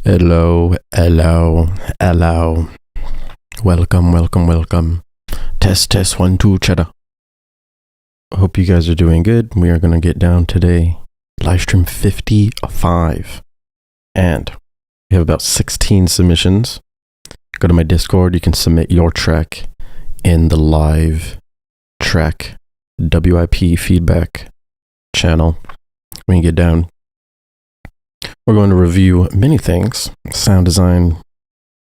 Hello, hello, hello. Welcome, welcome, welcome. Test, test, 1, 2, cheddar. Hope you guys are doing good. We are going to get down today. Livestream 55. And we have about 16 submissions. Go to my Discord. You can submit your track in the live track WIP feedback channel. When you get down, we're going to review many things: sound design,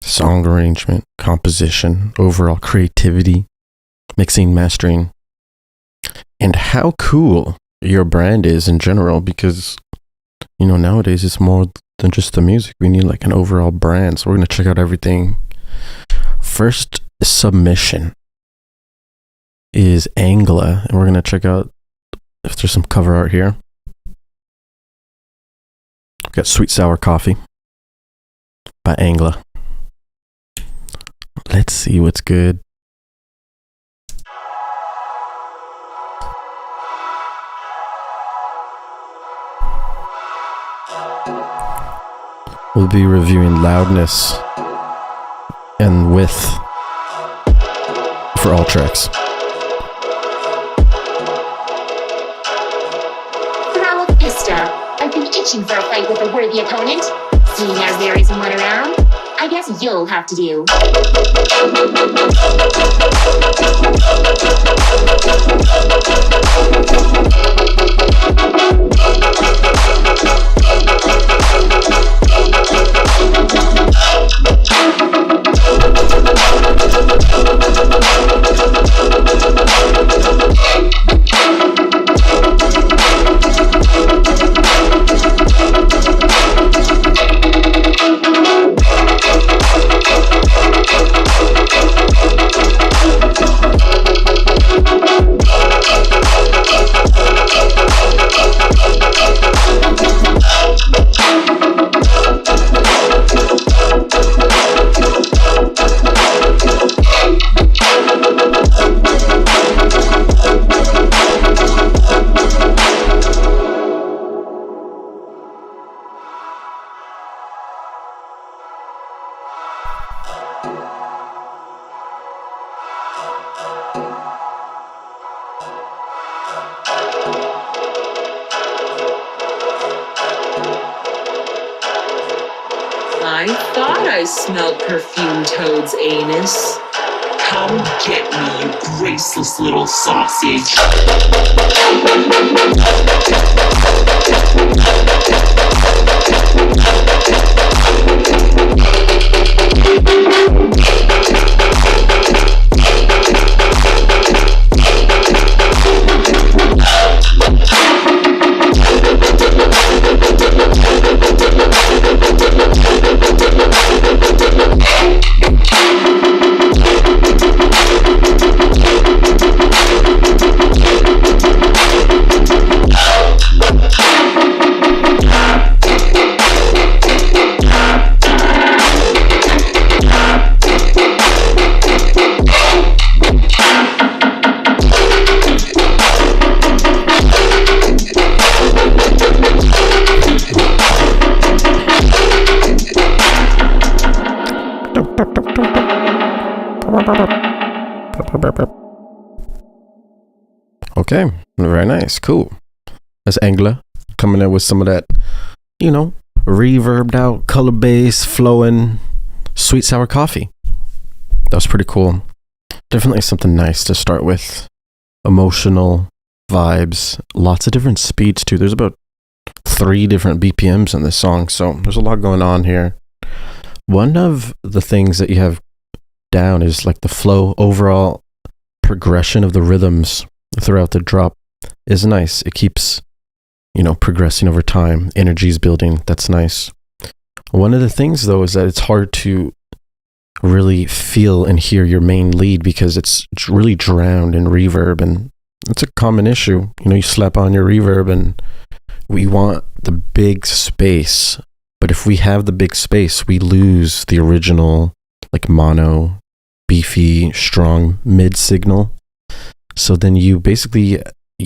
song arrangement, composition, overall creativity, mixing, mastering, and how cool your brand is in general, because, you know, nowadays it's more than just the music. We need like an overall brand. So we're going to check out everything. First submission is Angla, and we're going to check out if there's some cover art here. Got Sweet Sour Coffee by Angla. Let's see what's good. We'll be reviewing loudness and width for all tracks. I've been itching for a fight with a worthy opponent. Seeing as there isn't one around, I guess you'll have to do. I thought I smelled perfumed Toad's anus. Come get me, you graceless little sausage. Okay, very nice, cool. That's Angla coming in with some of that, you know, reverbed out, color bass, flowing, Sweet Sour Coffee. That was pretty cool. Definitely something nice to start with. Emotional vibes, lots of different speeds too. There's about 3 different BPMs in this song, so there's a lot going on here. One of the things that you have down is like the flow, overall progression of the rhythms throughout the drop is nice. It keeps, you know, progressing over time. Energy's building. That's nice. One of the things though is that it's hard to really feel and hear your main lead because it's really drowned in reverb, and it's a common issue. You know, you slap on your reverb and we want the big space, but if we have the big space, we lose the original like mono, beefy, strong mid signal. So then you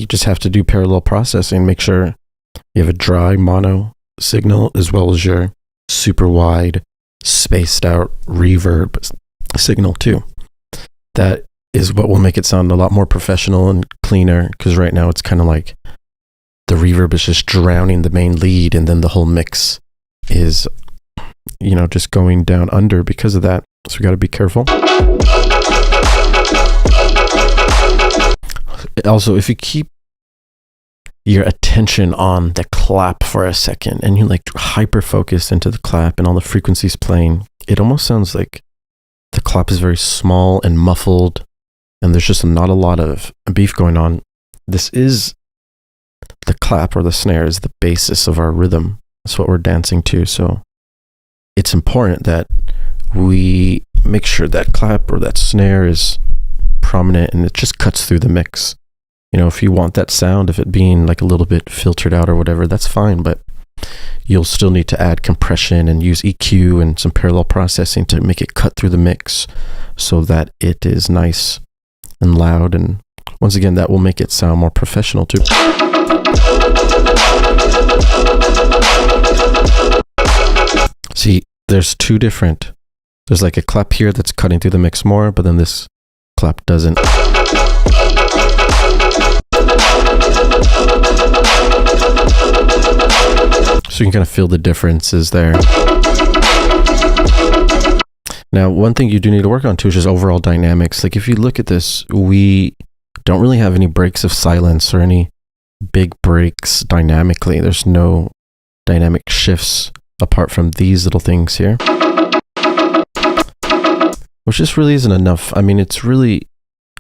just have to do parallel processing, make sure you have a dry mono signal as well as your super wide, spaced out reverb signal too. That is what will make it sound a lot more professional and cleaner, because right now it's kind of like the reverb is just drowning the main lead, and then the whole mix is, you know, just going down under because of that. So we got to be careful. Also, if you keep your attention on the clap for a second and you like hyper focus into the clap and all the frequencies playing, it almost sounds like the clap is very small and muffled, and there's just not a lot of beef going on. This is the clap, or the snare is the basis of our rhythm. That's what we're dancing to. So it's important that we make sure that clap or that snare is prominent and it just cuts through the mix. You know, if you want that sound of it being like a little bit filtered out or whatever, that's fine, but you'll still need to add compression and use EQ and some parallel processing to make it cut through the mix so that it is nice and loud. And once again, that will make it sound more professional too. See, there's there's like a clap here that's cutting through the mix more, but then this clap doesn't. So you can kind of feel the differences there. Now, one thing you do need to work on too is just overall dynamics. Like if you look at this, we don't really have any breaks of silence or any big breaks dynamically. There's no dynamic shifts apart from these little things here, which just really isn't enough. I mean, it's really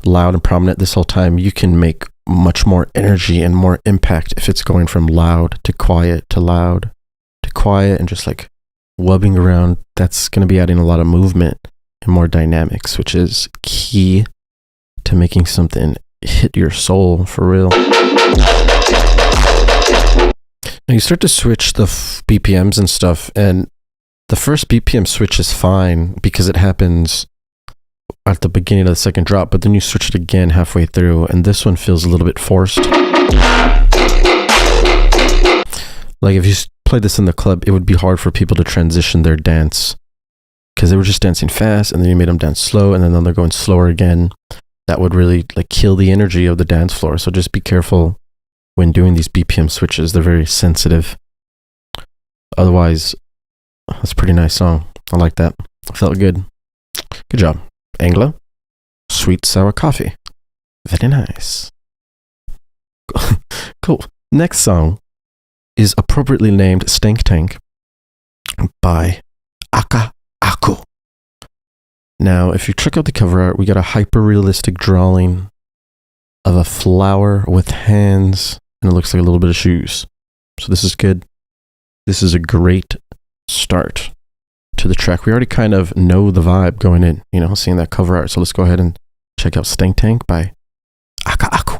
loud and prominent this whole time. You can make much more energy and more impact if it's going from loud to quiet to loud to quiet and just like wubbing around. That's going to be adding a lot of movement and more dynamics, which is key to making something hit your soul for real. Now you start to switch the BPMs and stuff, and the first BPM switch is fine because it happens at the beginning of the second drop, but then you switch it again halfway through, and this one feels a little bit forced. Like if you play this in the club, it would be hard for people to transition their dance because they were just dancing fast, and then you made them dance slow, and then they're going slower again. That would really like kill the energy of the dance floor. So just be careful when doing these BPM switches. They're very sensitive. Otherwise, that's a pretty nice song. I like that. Felt good. Good job. Angla, sweet sour coffee. Very nice. Cool. Next song is appropriately named Stank Tank by Aka Aku. Now, if you check out the cover art, we got a hyper-realistic drawing of a flower with hands, and it looks like a little bit of shoes. So this is good. This is a great start to the track. We already kind of know the vibe going in, you know, seeing that cover art. So let's go ahead and check out Stank Tank by Aka Aku.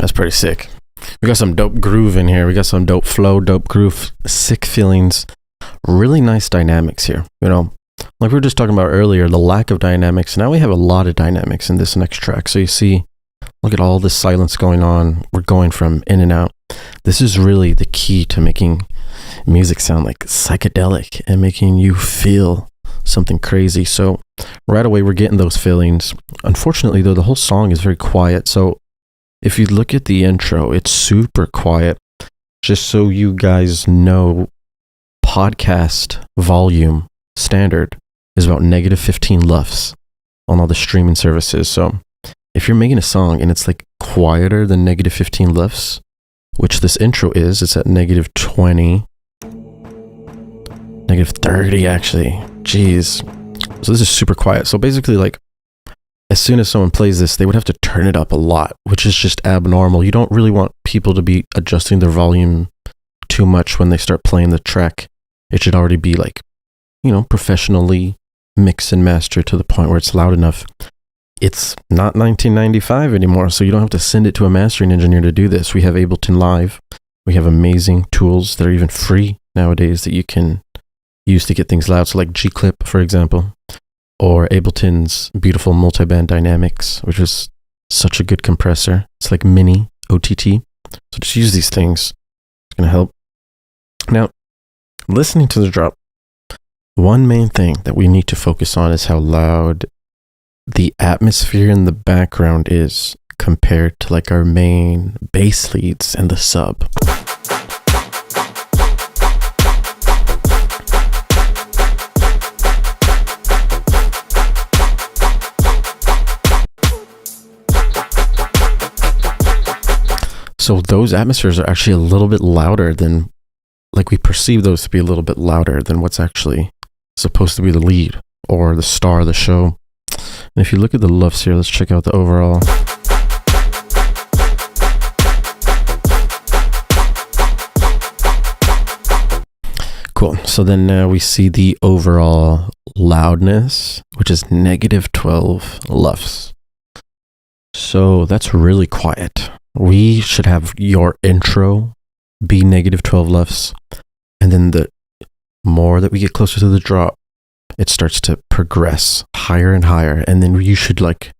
That's pretty sick. We got some dope groove in here. We got some dope flow, dope groove, sick feelings, really nice dynamics here. You know, like we were just talking about earlier, the lack of dynamics. Now we have a lot of dynamics in this next track. So you see, look at all this silence going on. We're going from in and out. This is really the key to making music sound like psychedelic and making you feel something crazy. So right away we're getting those feelings. Unfortunately though, the whole song is very quiet. So if you look at the intro, it's super quiet. Just so you guys know, podcast volume standard is about negative 15 LUFS on all the streaming services. So if you're making a song and it's like quieter than negative 15 LUFS, which this intro is, it's at negative 20, negative 30 actually. Jeez. So this is super quiet. So basically, like, as soon as someone plays this, they would have to turn it up a lot, which is just abnormal. You don't really want people to be adjusting their volume too much when they start playing the track. It should already be like, you know, professionally mixed and mastered to the point where it's loud enough. It's not 1995 anymore, so you don't have to send it to a mastering engineer to do this. We have Ableton Live. We have amazing tools that are even free nowadays that you can use to get things loud. So like G-Clip, for example, or Ableton's beautiful multiband dynamics, which is such a good compressor. It's like mini OTT. So just use these things. It's going to help. Now, listening to the drop, one main thing that we need to focus on is how loud the atmosphere in the background is compared to like our main bass leads and the sub. So those atmospheres are actually a little bit louder than, like, we perceive those to be a little bit louder than what's actually supposed to be the lead or the star of the show. And if you look at the LUFS here, let's check out the overall. Cool. So then we see the overall loudness, which is negative 12 LUFS. So that's really quiet. We should have your intro be negative 12 LUFS. And then the more that we get closer to the drop, it starts to progress higher and higher. And then you should like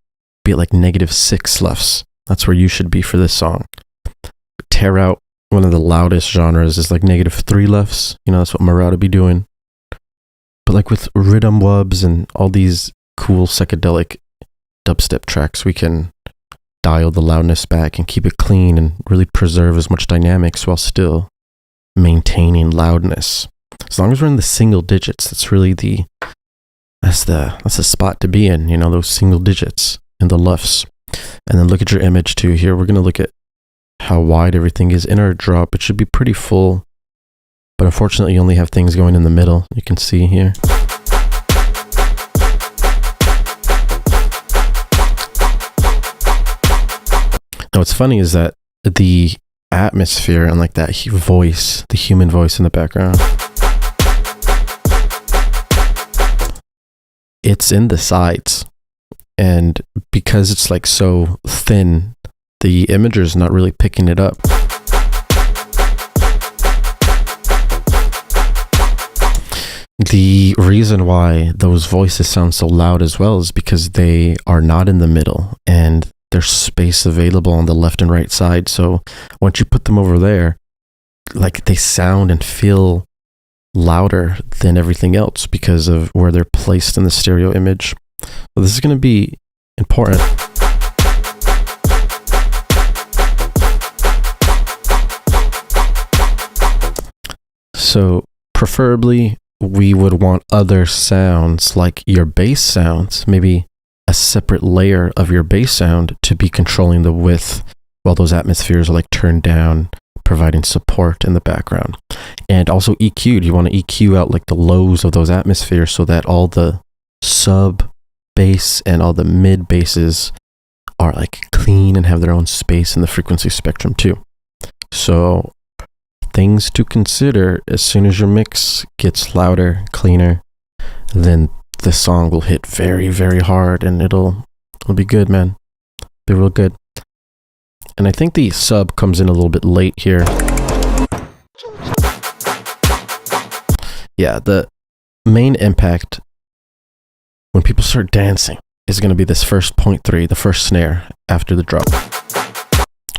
be at like negative 6 LUFS. That's where you should be for this song. Tearout, one of the loudest genres, is like negative 3 LUFS. You know, that's what Marat would be doing. But like with rhythm wubs and all these cool psychedelic dubstep tracks, we can dial the loudness back and keep it clean and really preserve as much dynamics while still maintaining loudness. As long as we're in the single digits, that's really that's the spot to be in, you know, those single digits in the LUFS. And then look at your image too. Here we're going to look at how wide everything is in our drop. It should be pretty full, but unfortunately you only have things going in the middle. You can see here. Now what's funny is that the atmosphere and like that voice, the human voice in the background, it's in the sides, and because it's like so thin, the imager is not really picking it up. The reason why those voices sound so loud as well is because they are not in the middle and there's space available on the left and right side. So once you put them over there, like they sound and feel louder than everything else because of where they're placed in the stereo image. So this is going to be important. So preferably we would want other sounds like your bass sounds, maybe a separate layer of your bass sound to be controlling the width while those atmospheres are like turned down, providing support in the background. And also EQ'd, you want to EQ out like the lows of those atmospheres so that all the sub bass and all the mid basses are like clean and have their own space in the frequency spectrum too. So things to consider: as soon as your mix gets louder, cleaner, then the song will hit very, very hard and it'll be good, man. Be real good. And I think the sub comes in a little bit late here. Yeah, the main impact when people start dancing is going to be this first 0.3, the first snare after the drop.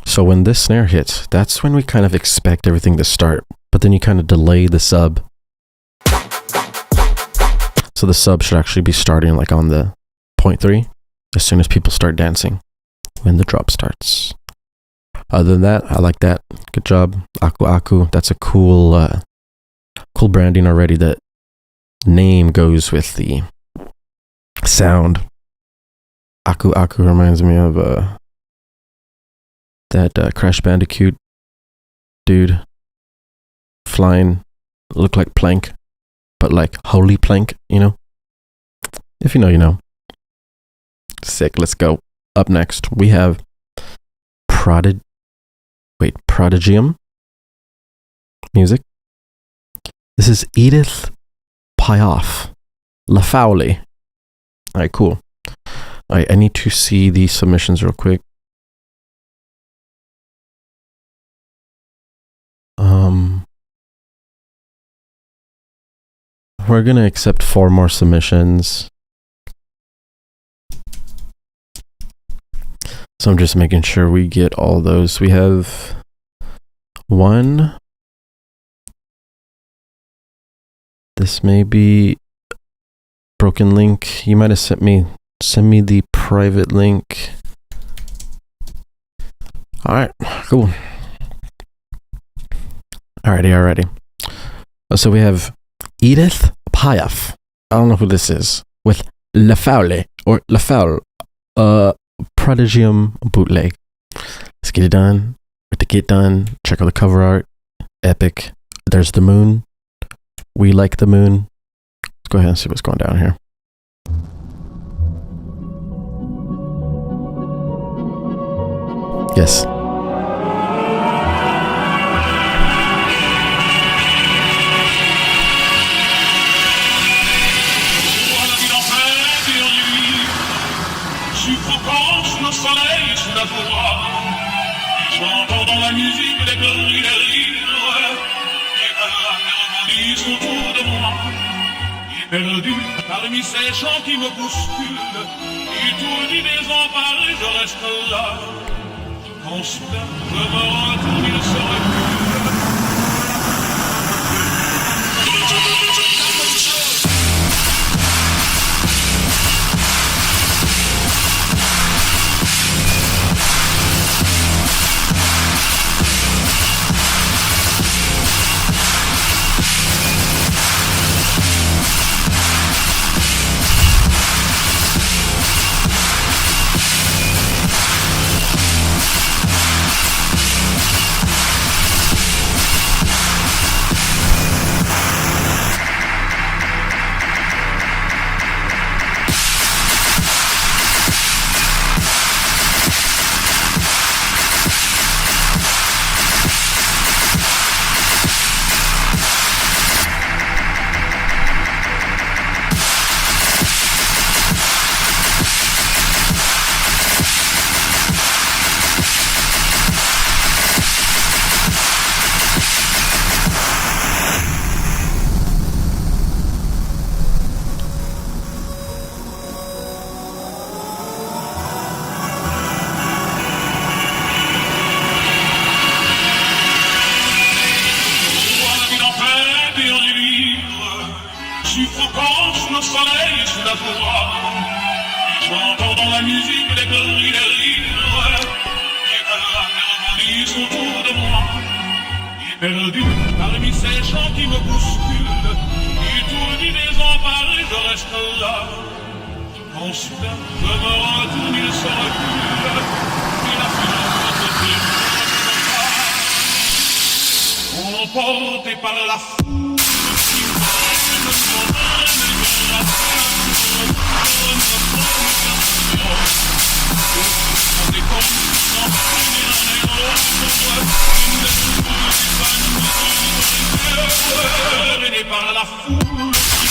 So when this snare hits, that's when we kind of expect everything to start, but then you kind of delay the sub. So the sub should actually be starting like on the 0.3 as soon as people start dancing when the drop starts. Other than that, I like that. Good job. Aku Aku. That's a cool cool branding already. That name goes with the sound. Aku Aku reminds me of that Crash Bandicoot dude flying, look like Plank, but like holy Plank, you know? If you know, you know. Sick. Let's go. Up next, we have Prodigium music. This is Edith Piaf, La Foule. All right, cool. All right, I need to see these submissions real quick. We're gonna accept 4 more submissions. So I'm just making sure we get all those. We have 1. This may be broken link. You might have send me the private link. All right, cool. Alrighty. So we have Edith Piaf. I don't know who this is. With La Foule or La Foule. Prodigium bootleg. Let's get it done. With the get done. Check out the cover art. Epic. There's the moon. We like the moon. Let's go ahead and see what's going down here. Yes. Soleil sous la voix, j'entends dans la musique des grilles, des rires, et la mélodie autour de moi, et perdu parmi ces chants qui me bousculent, étourdi, désemparé, je reste là, quand soudain je me retourne, il se recule. Le soleil sous la voix, j'entends dans la musique des grilles, des rires, et la mélodie autour de moi, et perdu parmi ces chants qui me bousculent, étourdi, désemparé, je reste là, quand soudain je me retourne, il se recule, et la fleur emporté par la foule qui m'emmène son âme. Par la foule qui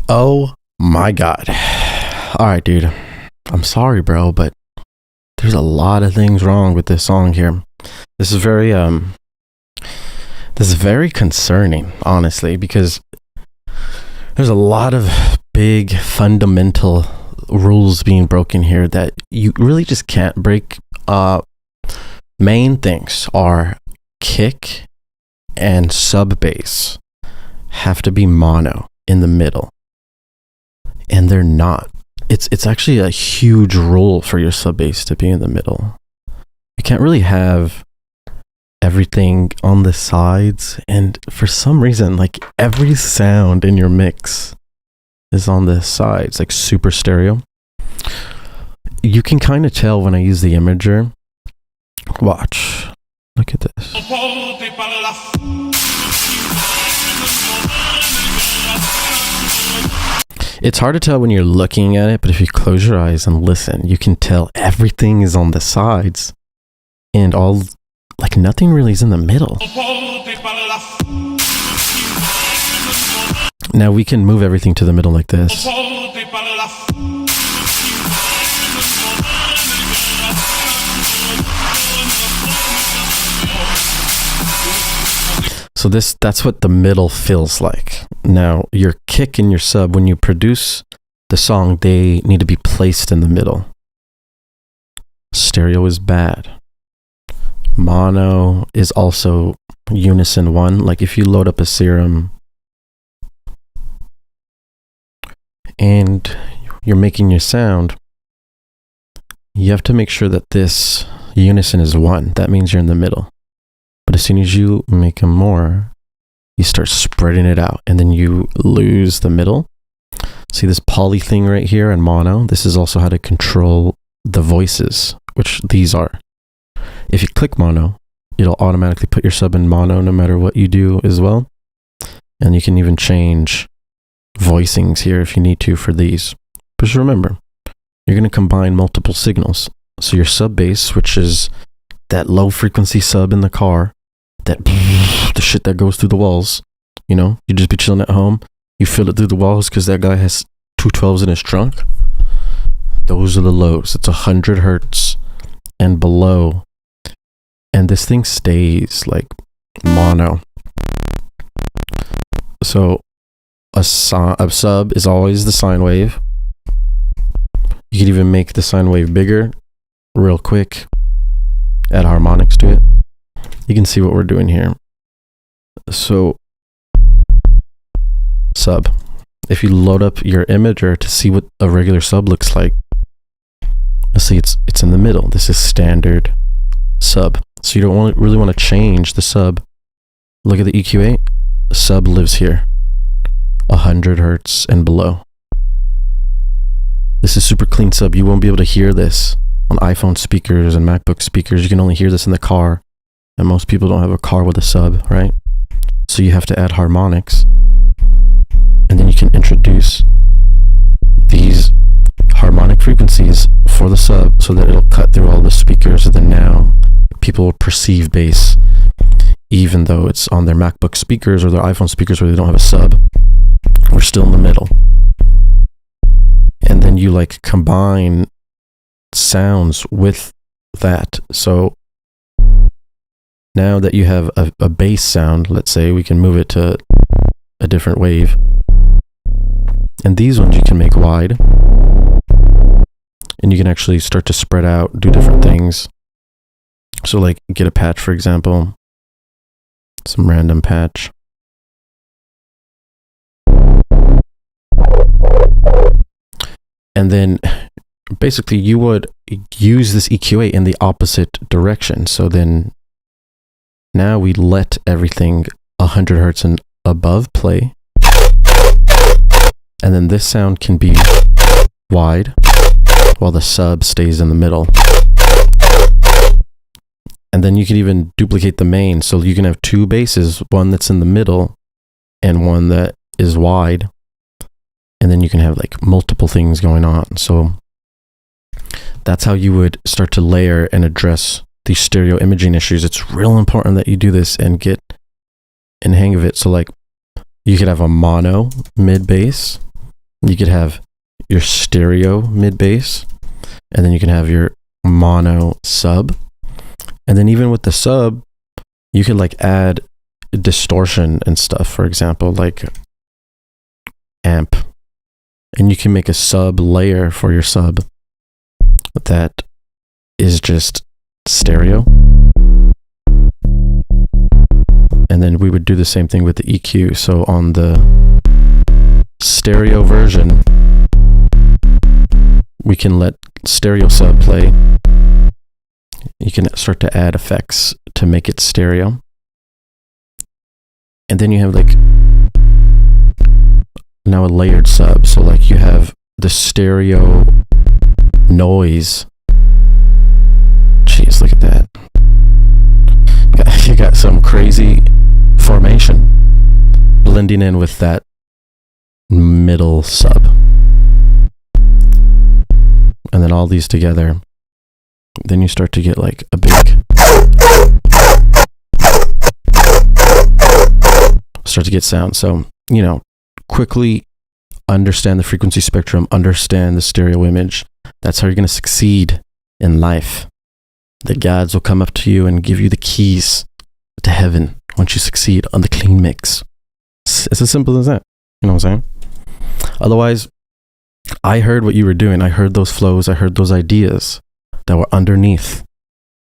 Oh my god. Alright, dude. I'm sorry, bro, but there's a lot of things wrong with this song here. This is very concerning, honestly, because there's a lot of big fundamental rules being broken here that you really just can't break. Main things are kick and sub bass have to be mono in the middle, and they're not. It's actually a huge rule for your sub bass to be in the middle. You can't really have everything on the sides, and for some reason, like, every sound in your mix is on the sides, like super stereo. You can kind of tell when I use the imager. Watch. Look at this. It's hard to tell when you're looking at it, but if you close your eyes and listen, you can tell everything is on the sides and all, like, nothing really is in the middle. Now we can move everything to the middle like this. So that's what the middle feels like. Now, your kick and your sub, when you produce the song, they need to be placed in the middle. Stereo is bad. Mono is also unison 1. Like, if you load up a Serum and you're making your sound, you have to make sure that this unison is 1. That means you're in the middle. But as soon as you make them more, you start spreading it out, and then you lose the middle. See this poly thing right here in mono? This is also how to control the voices, which these are. If you click mono, it'll automatically put your sub in mono no matter what you do as well. And you can even change voicings here if you need to for these. But just remember, you're going to combine multiple signals. So your sub bass, which is that low frequency sub in the car, that the shit that goes through the walls, you know, you just be chilling at home, you feel it through the walls because that guy has 212s in his trunk. Those are the lows. It's 100 hertz and below, and this thing stays like mono. So a sub is always the sine wave. You can even make the sine wave bigger real quick, add harmonics to it. You can see what we're doing here. So sub, if you load up your imager to see what a regular sub looks like, you'll see it's in the middle. This is standard sub. So you don't really want to change the sub. Look at the EQ8. Sub lives here, 100 hertz and below. This is super clean sub. You won't be able to hear this on iPhone speakers and MacBook speakers. You can only hear this in the car, and most people don't have a car with a sub, right? So you have to add harmonics, and then you can introduce these harmonic frequencies for the sub so that it'll cut through all the speakers, and then now people will perceive bass even though it's on their MacBook speakers or their iPhone speakers where they don't have a sub. We're still in the middle. And then you like combine sounds with that. So now that you have a bass sound, let's say, we can move it to a different wave. And these ones you can make wide. And you can actually start to spread out, do different things. So like get a patch, for example, some random patch. And then basically you would use this EQ8 in the opposite direction. So then now we let everything 100 hertz and above play. And then this sound can be wide while the sub stays in the middle. And then you can even duplicate the main. So you can have two basses, one that's in the middle and one that is wide. And then you can have like multiple things going on. So that's how you would start to layer and address these stereo imaging issues, it's real important that you do this and get in hang of it. So like you could have a mono mid bass, you could have your stereo mid bass, and then you can have your mono sub. And then even with the sub, you could like add distortion and stuff, for example, like amp, and you can make a sub layer for your sub that is just stereo. And then we would do the same thing with the EQ. So on the stereo version, we can let stereo sub play. You can start to add effects to make it stereo. And then you have like now a layered sub. So like you have the stereo noise. Jeez, look at that. You got some crazy formation blending in with that middle sub. And then all these together, then you start to get like a big, start to get sound. So, you know, quickly understand the frequency spectrum, understand the stereo image. That's how you're going to succeed in life. The gods will come up to you and give you the keys to heaven once you succeed on the clean mix. It's as simple as that. You know what I'm saying? Otherwise, I heard what you were doing. I heard those flows. I heard those ideas that were underneath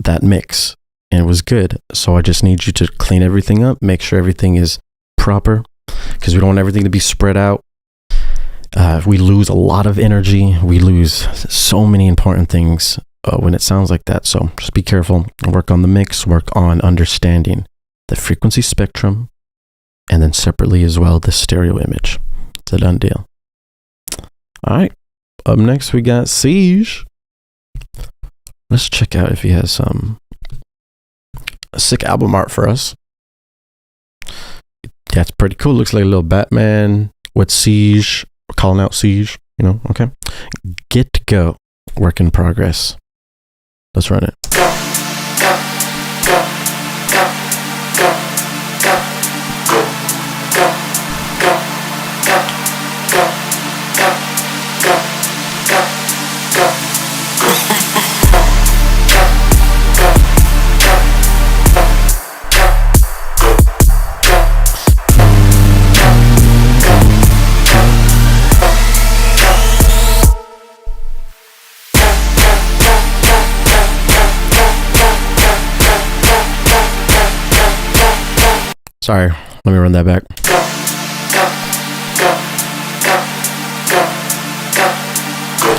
that mix, and it was good. So I just need you to clean everything up, make sure everything is proper, because we don't want everything to be spread out. We lose a lot of energy. We lose so many important things when it sounds like that. So just be careful. Work on the mix. Work on understanding the frequency spectrum, and then separately as well the stereo image. It's a done deal. All right. Up next we got Siege. Let's check out if he has some sick album art for us. Yeah, it's pretty cool. Looks like a little Batman with Siege, calling out Siege, you know, okay. Get Go, work in progress. Let's run it. Sorry, let me run that back.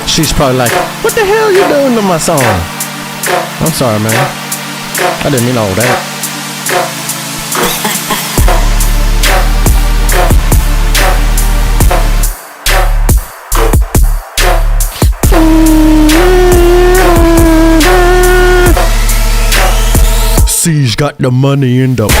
She's probably like, what the hell you doing to my song? I'm sorry, man. I didn't mean all that. Siege got the money in the...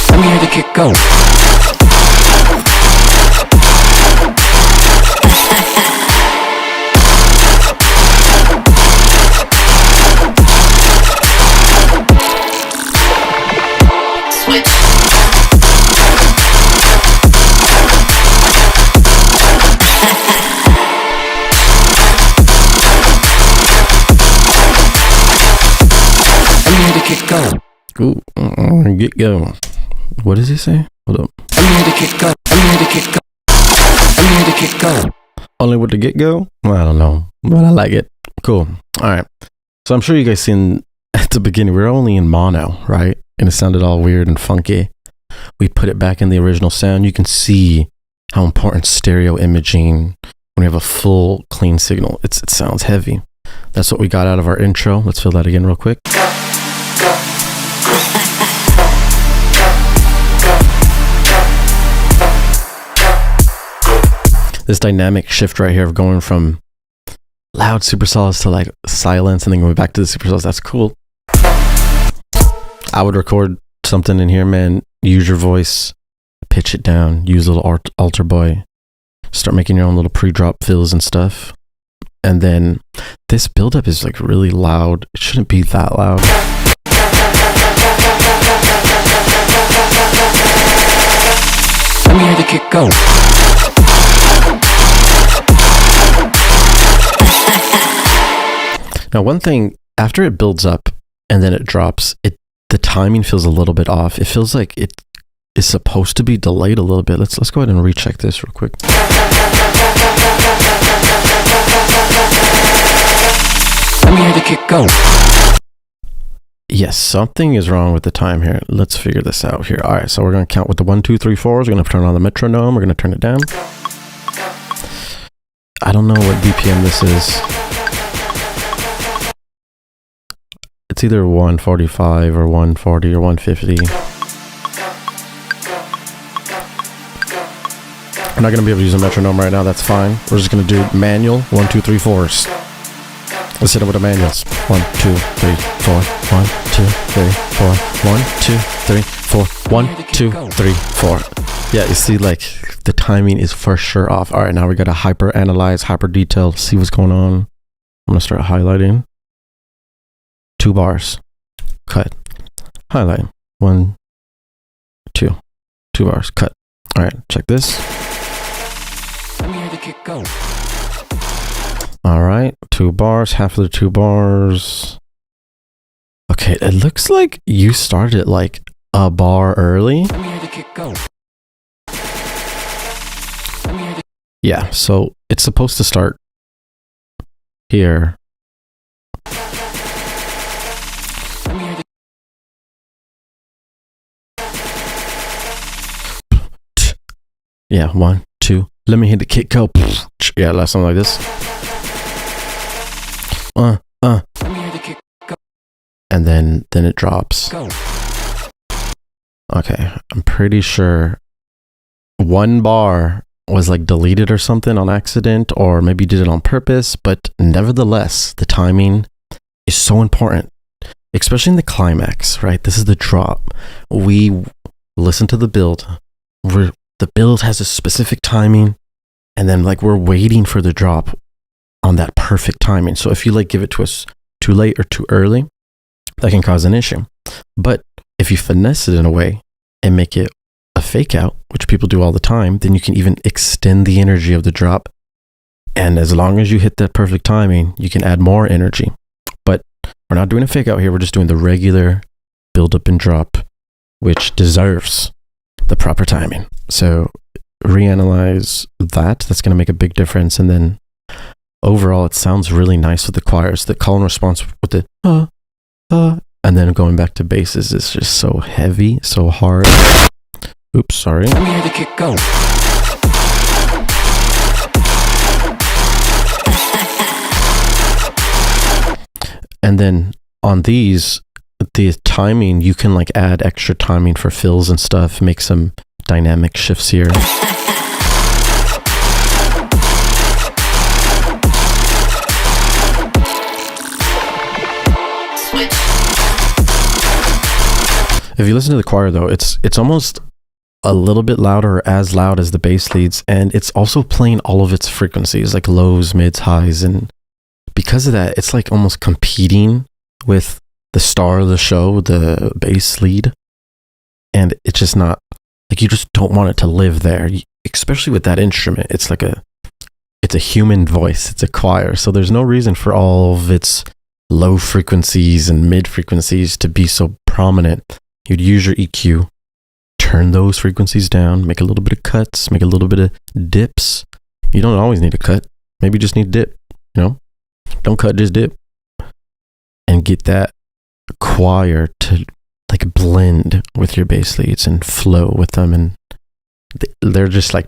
Let me hear the kick go. Switch. Get go. Ooh, get go. What does he say? Hold up. I'm here to get go. I'm here to get go. I'm here to get go. Only with the get go? Well, I don't know, but I like it. Cool. All right. So I'm sure you guys seen at the beginning, we were only in mono, right? And it sounded all weird and funky. We put it back in the original sound. You can see how important stereo imaging when we have a full clean signal. It sounds heavy. That's what we got out of our intro. Let's fill that again real quick. This dynamic shift right here of going from loud super solids to like silence and then going back to the super solids, that's cool. I would record something in here, man. use your voice, pitch it down, use a little altar boy, start making your own little pre-drop fills and stuff. And then this buildup is like really loud. It shouldn't be that loud. Let me hear the kick go. Now, one thing, after it builds up and then it drops, the timing feels a little bit off. It feels like it is supposed to be delayed a little bit. Let's go ahead and recheck this real quick. Let me hear the kick go. Yes, something is wrong with the time here. Let's figure this out here. All right, so we're going to count with the 1, 2, 3, 4s. We're going to turn on the metronome. We're going to turn it down. I don't know what BPM this is. It's either 145 or 140 or 150. I'm not going to be able to use a metronome right now. That's fine. We're just going to do manual 1, 2, 3, 4s. Let's hit it with the manuals. 1, 2, 3, 4. 1, 2, 3, 4. 1, 2, 3, 4. 1, 2, 3, 4. Yeah, you see, like, the timing is for sure off. All right, now we got to hyper analyze, hyper detail, see what's going on. I'm going to start highlighting. 2 bars. Cut. Highlight. 1, 2. 2 bars. Cut. All right, check this. Let me hear the kick go. All right, 2 bars, half of the 2 bars. Okay, it looks like you started like a bar early. Let me hear the kick go. Yeah, so it's supposed to start here. Yeah, 1, 2. Let me hit the kick go. Yeah, last something like this. And then it drops. Okay, I'm pretty sure 1 bar was like deleted or something on accident, or maybe did it on purpose, but nevertheless, the timing is so important, especially in the climax, right? This is the drop. We listen to the build. The build has a specific timing, and then like we're waiting for the drop on that perfect timing. So if you like give it to us too late or too early, that can cause an issue. But if you finesse it in a way and make it a fake out, which people do all the time, then you can even extend the energy of the drop. And as long as you hit that perfect timing, you can add more energy. But we're not doing a fake out here. We're just doing the regular build up and drop, which deserves the proper timing. So reanalyze that. That's going to make a big difference. And then overall, it sounds really nice with the choirs. The call and response with the and then going back to basses is just so heavy, so hard. Oops, sorry. Let me hear the kick go. And then on these, the timing, you can like add extra timing for fills and stuff, make some dynamic shifts here. If you listen to the choir though, it's almost a little bit louder or as loud as the bass leads, and it's also playing all of its frequencies, like lows, mids, highs, and because of that, it's like almost competing with the star of the show, the bass lead, and it's just not, like you just don't want it to live there, especially with that instrument. It's like it's a human voice, it's a choir, so there's no reason for all of its low frequencies and mid frequencies to be so prominent. You'd use your EQ, turn those frequencies down, make a little bit of cuts, make a little bit of dips. You don't always need a cut. Maybe you just need dip, you know? Don't cut, just dip. And get that choir to like blend with your bass leads and flow with them. And they're just like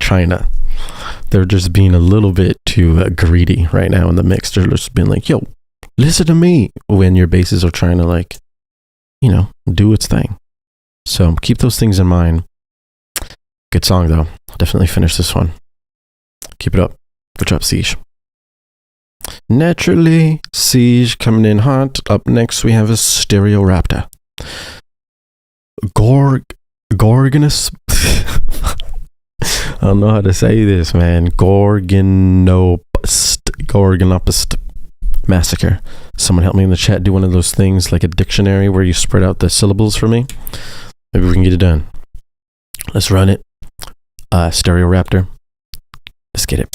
they're just being a little bit too greedy right now in the mix. They're just being like, yo, listen to me, when your basses are trying to like, you know, do its thing. So keep those things in mind. Good song though. Definitely finish this one. Keep it up. Good job, Siege. Naturally, Siege coming in hot. Up next we have a Stereoraptor. Gorgonus. I don't know how to say this, man. Gorgonopist massacre. Someone help me in the chat. Do one of those things like a dictionary where you spread out the syllables for me. Maybe we can get it done. Let's run it. Stereoraptor. Let's get it.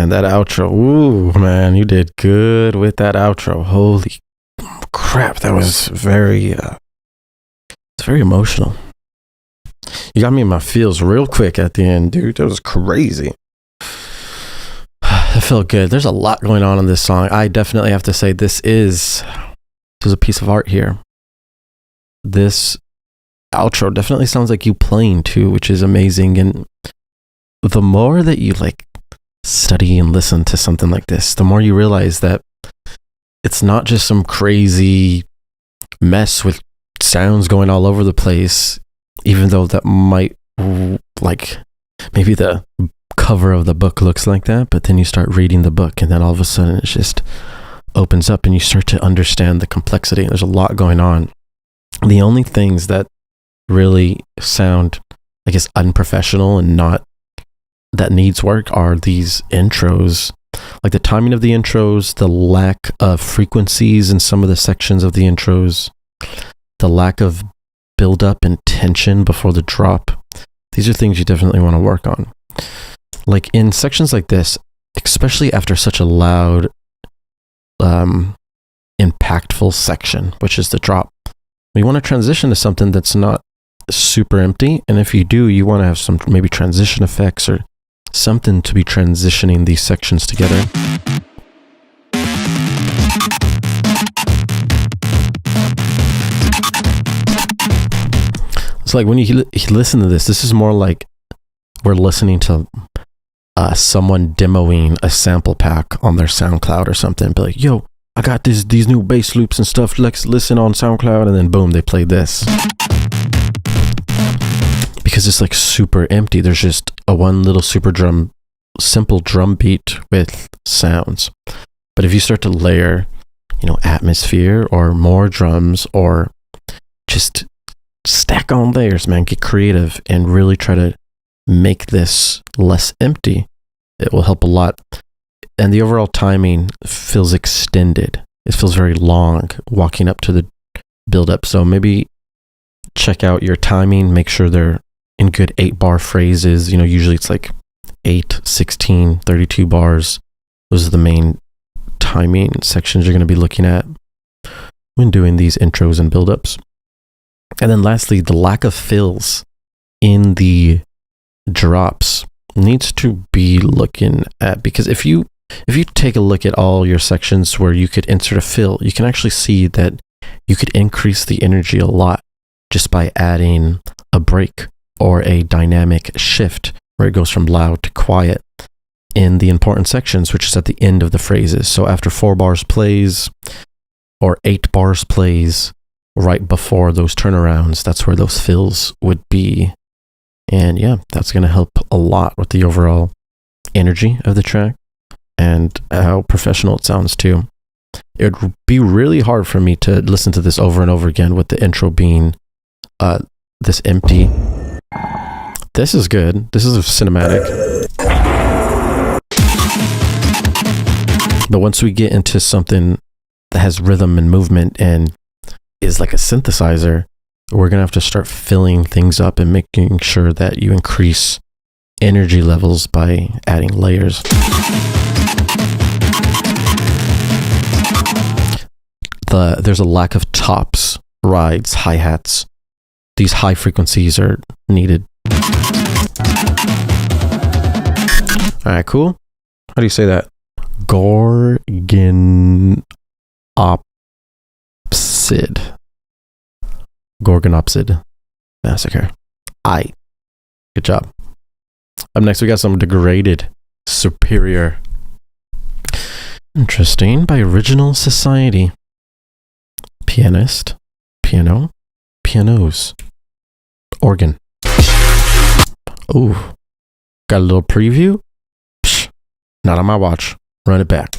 man, that outro. Ooh, man, you did good with that outro. Holy crap, that was very, it's very emotional. You got me in my feels real quick at the end, dude. That was crazy. It felt good. There's a lot going on in this song. I definitely have to say there's a piece of art here. This outro definitely sounds like you playing too, which is amazing. And the more that you like study and listen to something like this, the more you realize that it's not just some crazy mess with sounds going all over the place, even though that might, like, maybe the cover of the book looks like that, but then you start reading the book and then all of a sudden it just opens up and you start to understand the complexity. There's a lot going on. The only things that really sound, I guess, unprofessional and not that needs work are these intros, like the timing of the intros, the lack of frequencies in some of the sections of the intros, the lack of build up and tension before the drop. These are things you definitely want to work on. Like in sections like this, especially after such a loud, impactful section, which is the drop, we want to transition to something that's not super empty. And if you do, you want to have some maybe transition effects or something to be transitioning these sections together. It's like when you listen to this is more like we're listening to someone demoing a sample pack on their SoundCloud or something. Be like, yo, I got these new bass loops and stuff. Let's listen on SoundCloud, and then boom, they play this. Because it's like super empty. There's just a one little simple drum beat with sounds. But if you start to layer, atmosphere or more drums or just stack on layers, man, get creative and really try to make this less empty, it will help a lot. And the overall timing feels extended. It feels very long walking up to the build up. So maybe check out your timing, make sure they're in good 8-bar phrases. Usually it's like 8, 16, 32 bars. Those are the main timing sections you're going to be looking at when doing these intros and build-ups. And then lastly, the lack of fills in the drops needs to be looking at, because if you take a look at all your sections where you could insert a fill, you can actually see that you could increase the energy a lot just by adding a break or a dynamic shift where it goes from loud to quiet in the important sections, which is at the end of the phrases. So after 4 bars plays or 8 bars plays, right before those turnarounds, that's where those fills would be. And yeah, that's going to help a lot with the overall energy of the track and how professional it sounds too. It would be really hard for me to listen to this over and over again with the intro being this empty. This is good. This is a cinematic. But once we get into something that has rhythm and movement and is like a synthesizer, we're going to have to start filling things up and making sure that you increase energy levels by adding layers. There's a lack of tops, rides, hi-hats. These high frequencies are needed. All right, cool. How do you say that? Gorgonopsid Massacre. Good job. Up next, we got some Degraded Superior. Interesting. By Original Society. Pianist. Piano. Pianos. Organ. Ooh. Got a little preview? Psh, not on my watch. Run it back.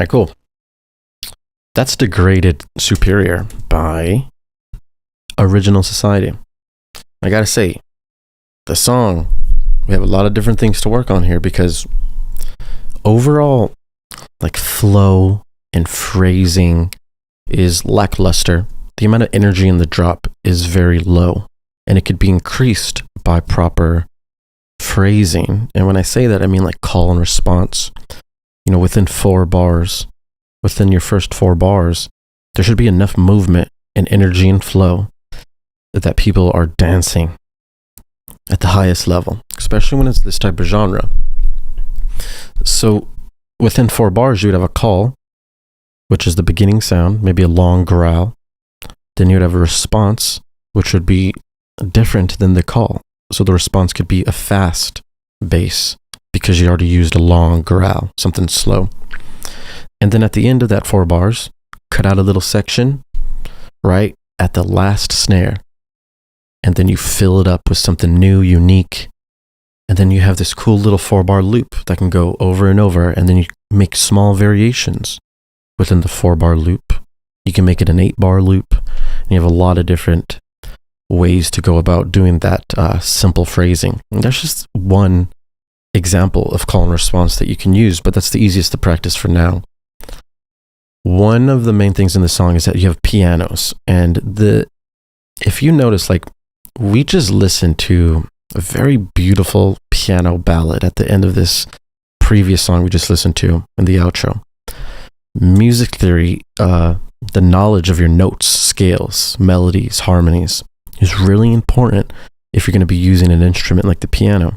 right, cool. That's Degraded Superior by Original Society. I gotta say, the song, we have a lot of different things to work on here because overall, like flow and phrasing is lackluster. The amount of energy in the drop is very low, and it could be increased by proper phrasing. And when I say that, I mean like call and response. You know, within 4 bars, within your first 4 bars, there should be enough movement and energy and flow that people are dancing at the highest level, especially when it's this type of genre. So within 4 bars, you would have a call, which is the beginning sound, maybe a long growl. Then you would have a response, which would be different than the call. So the response could be a fast bass because you already used a long growl, something slow. And then at the end of that 4 bars, cut out a little section right at the last snare. And then you fill it up with something new, unique. And then you have this cool little 4-bar loop that can go over and over. And then you make small variations within the 4-bar loop. You can make it an 8-bar loop. And you have a lot of different ways to go about doing that simple phrasing. And that's just one example of call and response that you can use, but that's the easiest to practice for now. One of the main things in the song is that you have pianos, and if you notice, like, we just listened to a very beautiful piano ballad at the end of this previous song we just listened to in the outro. Music theory, the knowledge of your notes, scales, melodies, harmonies is really important if you're going to be using an instrument like the piano.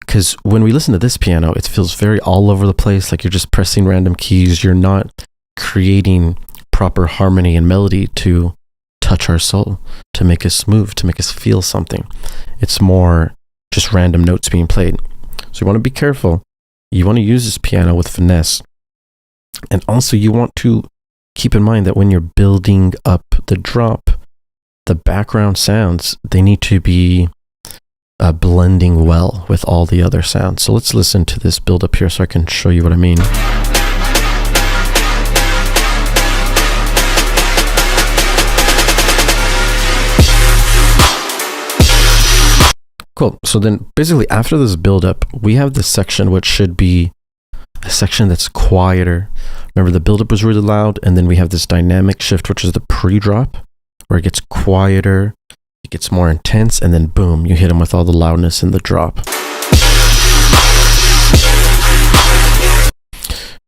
Because when we listen to this piano, it feels very all over the place, like you're just pressing random keys. You're not creating proper harmony and melody to touch our soul, to make us move, to make us feel something. It's more just random notes being played. So you want to be careful. You want to use this piano with finesse. And also you want to keep in mind that when you're building up the drop, the background sounds, they need to be blending well with all the other sounds. So let's listen to this build up here so I can show you what I mean. Cool. So then basically after this build up, we have this section which should be a section that's quieter. Remember, the build up was really loud, and then we have this dynamic shift, which is the pre-drop, where it gets quieter, it gets more intense, and then boom, you hit them with all the loudness in the drop.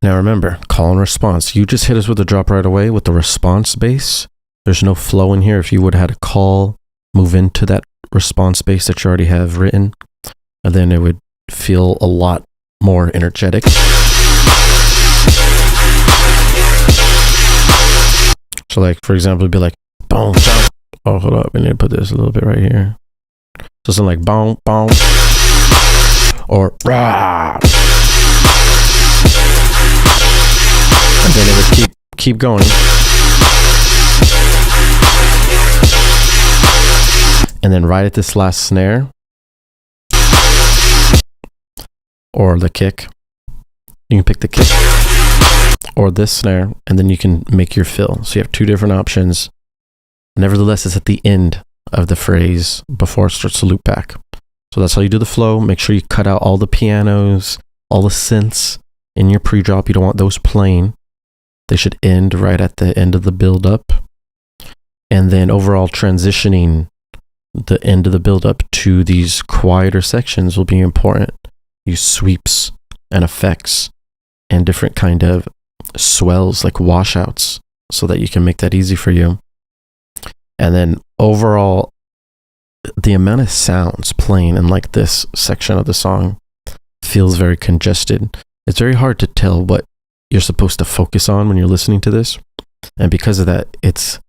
Now remember, call and response. You just hit us with the drop right away with the response bass. There's no flow in here. If you would have had a call, move into that response bass that you already have written, and then it would feel a lot more energetic. So like, for example, it'd be like, boom, boom. Oh, hold up, we need to put this a little bit right here. So something like boom, boom, or rah. And then it would keep going. And then right at this last snare, or the kick, you can pick the kick, or this snare, and then you can make your fill. So you have 2 different options. Nevertheless, it's at the end of the phrase before it starts to loop back. So that's how you do the flow. Make sure you cut out all the pianos, all the synths in your pre-drop. You don't want those playing. They should end right at the end of the build-up. And then overall transitioning the end of the build-up to these quieter sections will be important. Use sweeps and effects and different kind of swells like washouts so that you can make that easy for you. And then overall, the amount of sounds playing in like this section of the song feels very congested. It's very hard to tell what you're supposed to focus on when you're listening to this. And because of that, it's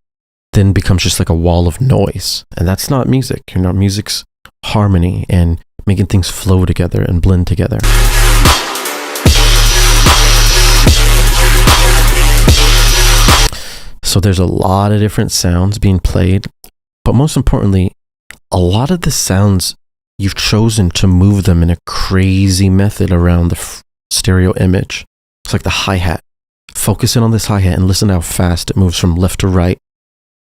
then becomes just like a wall of noise. And that's not music. You know, music's harmony and making things flow together and blend together. So there's a lot of different sounds being played, but most importantly, a lot of the sounds you've chosen to move them in a crazy method around the stereo image. It's like the hi-hat focus in on this hi-hat and listen to how fast it moves from left to right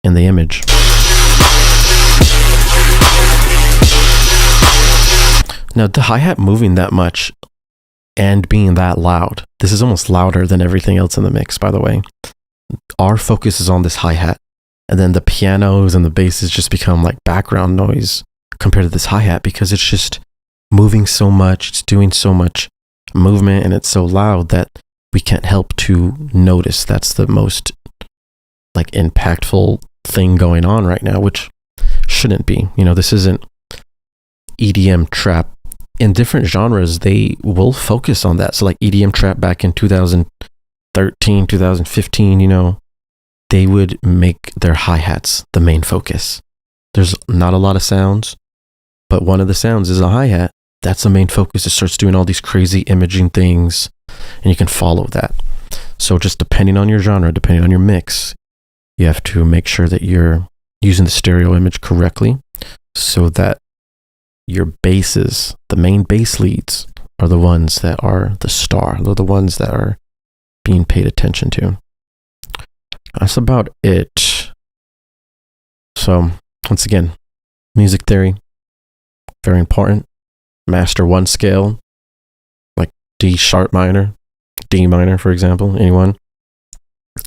in the image. Now, the hi-hat moving that much and being that loud, this is almost louder than everything else in the mix, by the way. Our focus is on this hi-hat, and then the pianos and the basses just become like background noise compared to this hi-hat because it's just moving so much, it's doing so much movement, and it's so loud that we can't help to notice that's the most like impactful thing going on right now, which shouldn't be. You know, this isn't EDM trap. In different genres, they will focus on that. So like EDM trap back in 2013, 2015, you know, they would make their hi-hats the main focus. There's not a lot of sounds, but one of the sounds is a hi-hat. That's the main focus. It starts doing all these crazy imaging things, and you can follow that. So just depending on your genre, depending on your mix, you have to make sure that you're using the stereo image correctly so that your basses, the main bass leads, are the ones that are the star. They're the ones that are being paid attention to. That's about it. So, once again, music theory, very important. Master one scale, like D sharp minor, D minor, for example, anyone.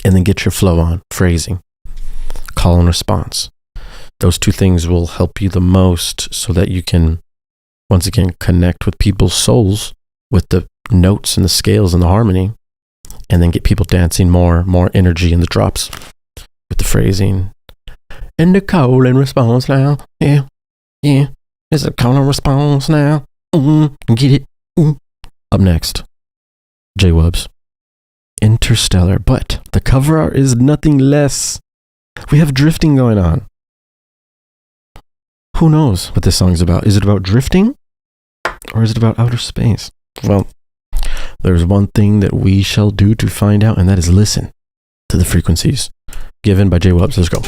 And then get your flow on, phrasing, call and response. Those two things will help you the most so that you can, once again, connect with people's souls with the notes and the scales and the harmony, and then get people dancing more energy in the drops with the phrasing. And the call and response now. Yeah. It's a call and response now. Get it. Up next, J-Wubs. Interstellar. But the cover art is nothing less. We have drifting going on. Who knows what this song's about? Is it about drifting? Or is it about outer space? Well, there's one thing that we shall do to find out, and that is listen to the frequencies given by J-Wubs. Let's go.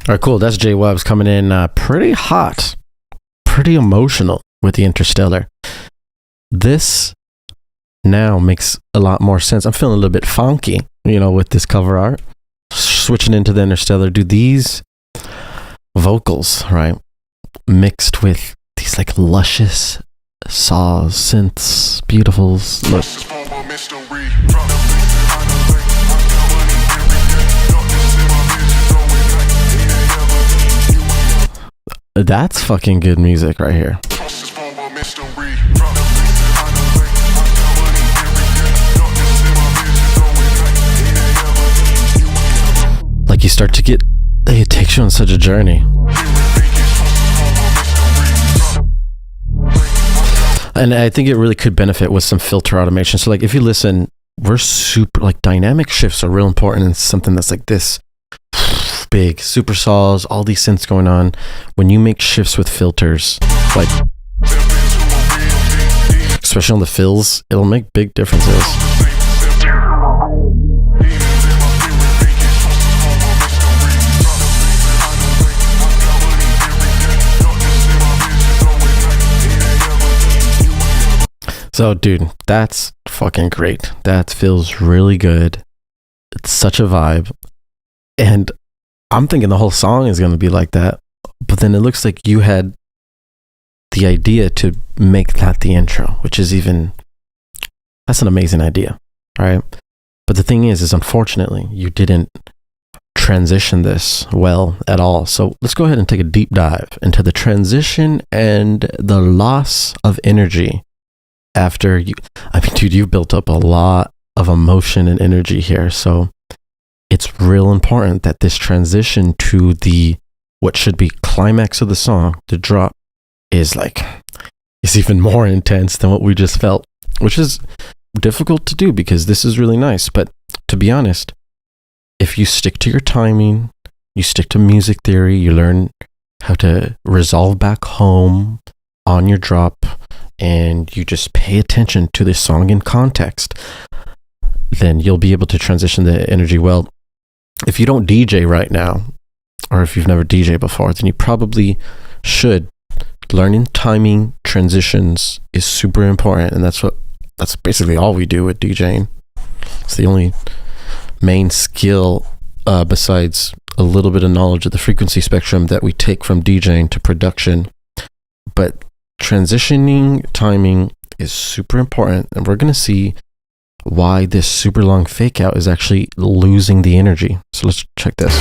All right, cool. That's J-Wubs coming in pretty hot, pretty emotional with the Interstellar. This now makes a lot more sense. I'm feeling a little bit funky, you know, with this cover art. Switching into the Interstellar, do these vocals, right, mixed with these like luscious saws, synths, beautifuls. Look. That's fucking good music right here. Like you start to get it takes you on such a journey. And I think it really could benefit with some filter automation. So like if you listen, we're super, like dynamic shifts are real important in something that's like this big, super saws, all these synths going on. When you make shifts with filters, like especially on the fills, it'll make big differences. So, dude, that's fucking great. That feels really good. It's such a vibe. And I'm thinking the whole song is going to be like that. But then it looks like you had the idea to make that the intro, which is that's an amazing idea, right? But the thing is unfortunately, you didn't transition this well at all. So let's go ahead and take a deep dive into the transition and the loss of energy after dude, you've built up a lot of emotion and energy here. So it's real important that this transition to what should be climax of the song, the drop, is even more intense than what we just felt, which is difficult to do because this is really nice. But to be honest, if you stick to your timing, you stick to music theory, you learn how to resolve back home on your drop, and you just pay attention to this song in context, then you'll be able to transition the energy well. If you don't DJ right now, or if you've never DJed before, then you probably should. Learning timing transitions is super important, and that's basically all we do with DJing. It's the only main skill besides a little bit of knowledge of the frequency spectrum that we take from DJing to production. But transitioning timing is super important, and we're going to see why this super long fake out is actually losing the energy. So let's check this.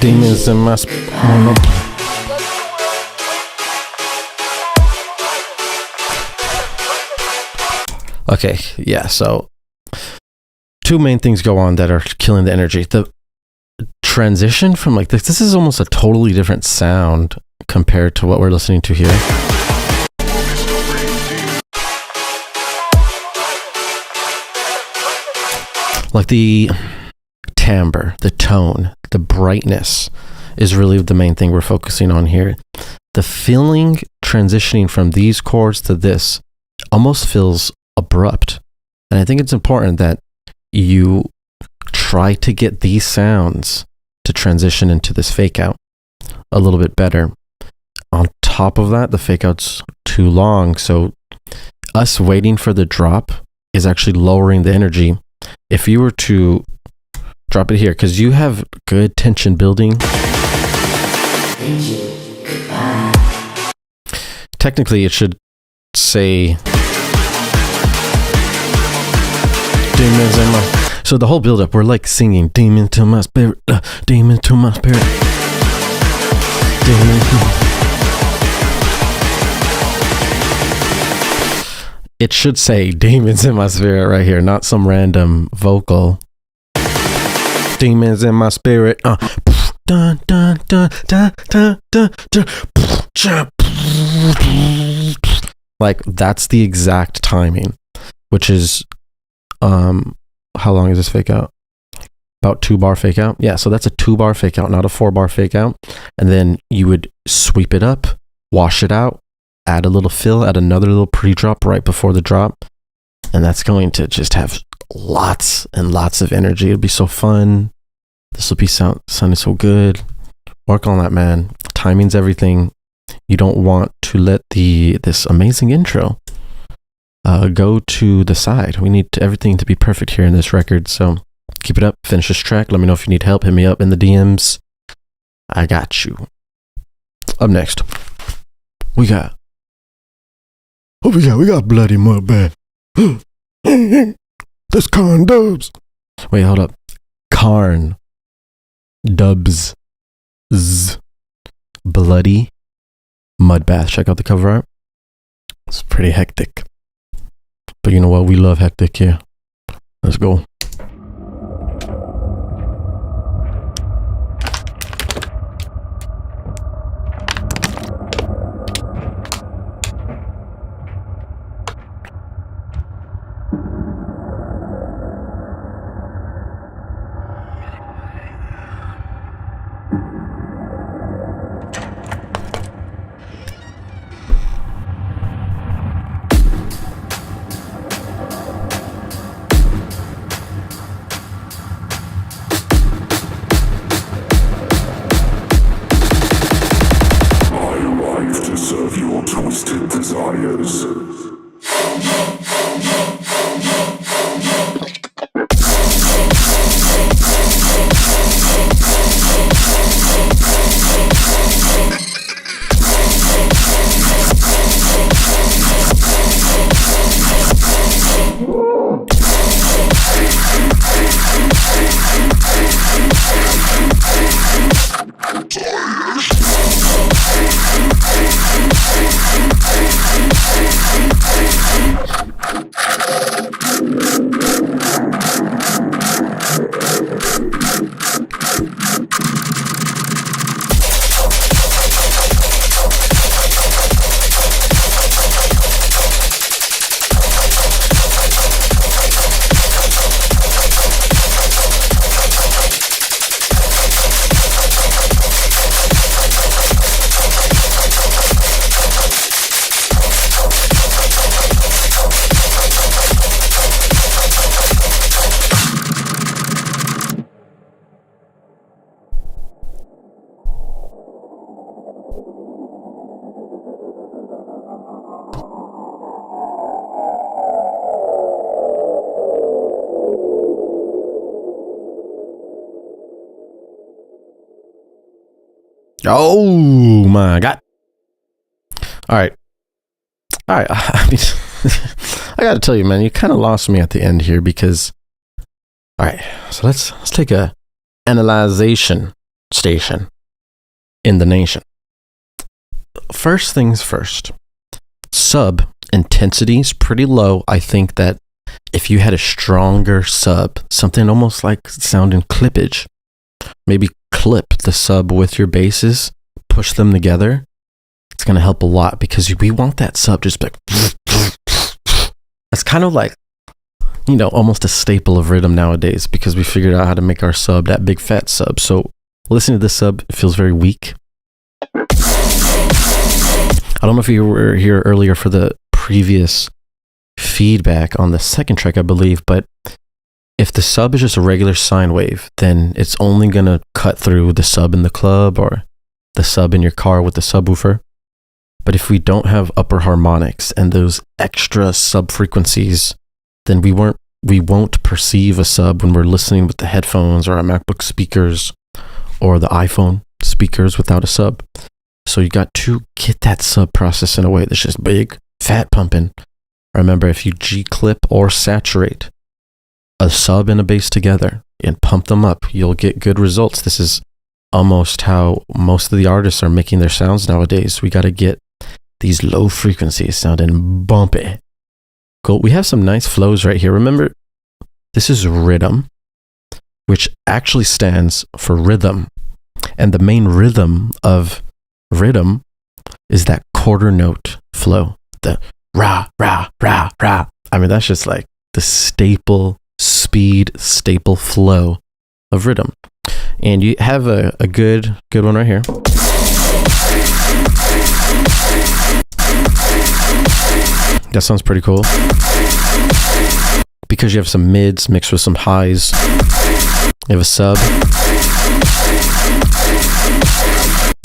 Demons in my Okay, yeah, so two main things go on that are killing the energy. The transition from like this is almost a totally different sound compared to what we're listening to here. Like the timbre, the tone, the brightness is really the main thing we're focusing on here. The feeling transitioning from these chords to this almost feels abrupt. And I think it's important that you try to get these sounds to transition into this fake out a little bit better. On top of that, the fake out's too long. So us waiting for the drop is actually lowering the energy. If you were to drop it here, because you have good tension building. Technically, it should say demons in my. So the whole build up, we're like singing demon to my spirit, demon to my spirit, demon. It should say demons in my spirit right here, not some random vocal. Demons in my spirit. Dun, dun, dun, dun, dun, dun, dun. Like that's the exact timing, which is how long is this fake out? About 2 bar fake out. Yeah, so that's a 2 bar fake out, not a 4 bar fake out. And then you would sweep it up, wash it out, add a little fill, add another little pre-drop right before the drop, and that's going to just have lots and lots of energy. It'll be so fun. This will be sounding so good. Work on that, man. Timing's everything. You don't want to let this amazing intro go to the side. We need everything to be perfect here in this record. So keep it up. Finish this track. Let me know if you need help. Hit me up in the DMs. I got you. Up next, we got bloody mud bag. This Karn Dubs. Wait, hold up. Karn Dubs. Bloody Mud Bath. Check out the cover art. It's pretty hectic. But you know what? We love hectic here. Let's go. Oh my God. All right. I mean, I got to tell you, man, you kind of lost me at the end here because, all right, so let's take a analyzation station in the nation. First things first, sub intensity is pretty low. I think that if you had a stronger sub, something almost like sounding clippage, maybe clip the sub with your basses, push them together, it's going to help a lot because we want that sub just like, it's kind of like, you know, almost a staple of rhythm nowadays because we figured out how to make our sub that big fat sub. So listening to this sub, it feels very weak. I don't know if you were here earlier for the previous feedback on the second track, I believe, but if the sub is just a regular sine wave, then it's only going to cut through the sub in the club or the sub in your car with the subwoofer. But if we don't have upper harmonics and those extra sub frequencies, then we won't perceive a sub when we're listening with the headphones or our MacBook speakers or the iPhone speakers without a sub. So you got to get that sub process in a way that's just big, fat pumping. Remember, if you G-clip or saturate a sub and a bass together and pump them up, you'll get good results. This is almost how most of the artists are making their sounds nowadays. We got to get these low frequencies sounding bumpy. Cool. We have some nice flows right here. Remember, this is rhythm, which actually stands for rhythm. And the main rhythm of rhythm is that quarter note flow. The rah, rah, rah, rah. I mean, that's just like the staple flow of rhythm. And you have a good one right here. That sounds pretty cool because you have some mids mixed with some highs. You have a sub.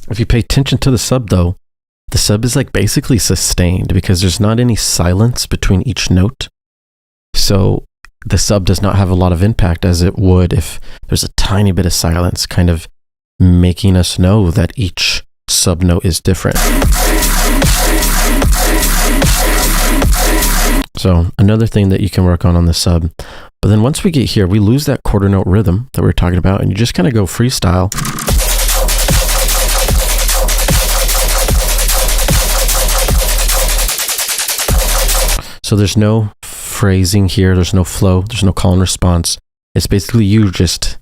If you pay attention to the sub though, the sub is like basically sustained because there's not any silence between each note. So the sub does not have a lot of impact as it would if there's a tiny bit of silence, kind of making us know that each sub note is different. So another thing that you can work on the sub, But then once we get here, we lose that quarter note rhythm that we were talking about, and you just kind of go freestyle. So there's no phrasing here, there's no flow, there's no call and response. It's basically you just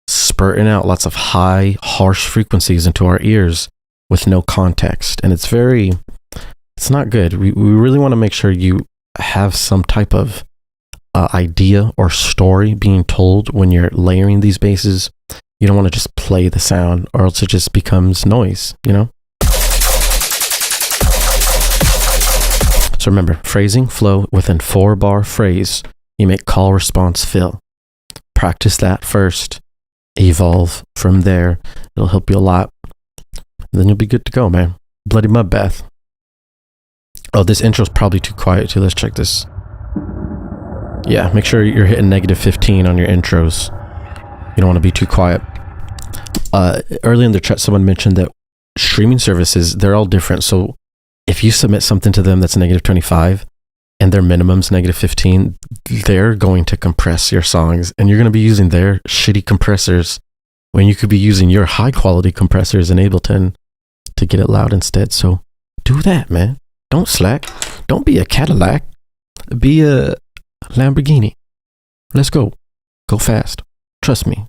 spurting out lots of high, harsh frequencies into our ears with no context. And it's not good. We really want to make sure you have some type of idea or story being told when you're layering these basses. You don't want to just play the sound, or else it just becomes noise, you know? So remember, phrasing, flow, within 4-bar phrase, you make call, response, fill. Practice that first. Evolve from there. It'll help you a lot. And then you'll be good to go, man. Bloody mud bath. Oh, this intro's probably too quiet too. Let's check this. Yeah, make sure you're hitting -15 on your intros. You don't want to be too quiet. Earlier in the chat, someone mentioned that streaming services, they're all different. So if you submit something to them that's -25 and their minimum's -15, they're going to compress your songs, and you're going to be using their shitty compressors when you could be using your high quality compressors in Ableton to get it loud instead. So do that, man. Don't slack. Don't be a Cadillac. Be a Lamborghini. Let's go. Go fast. Trust me.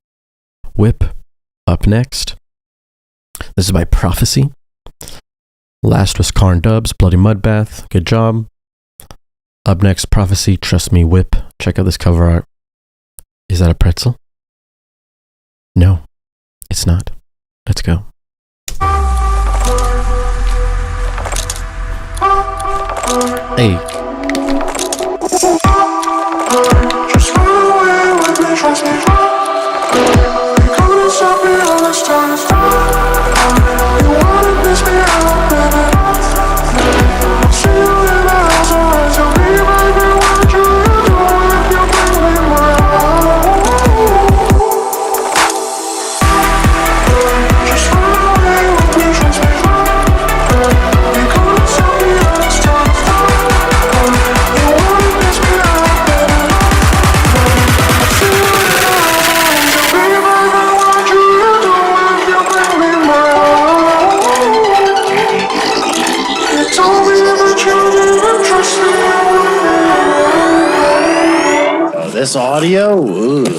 WIP up next. This is by Prophecy. Last was Karn Dubs, Bloody Mud Bath. Good job. Up next, Prophecy, Trust Me, WIP. Check out this cover art. Is that a pretzel? No, it's not. Let's go. Hey. This audio? Ugh.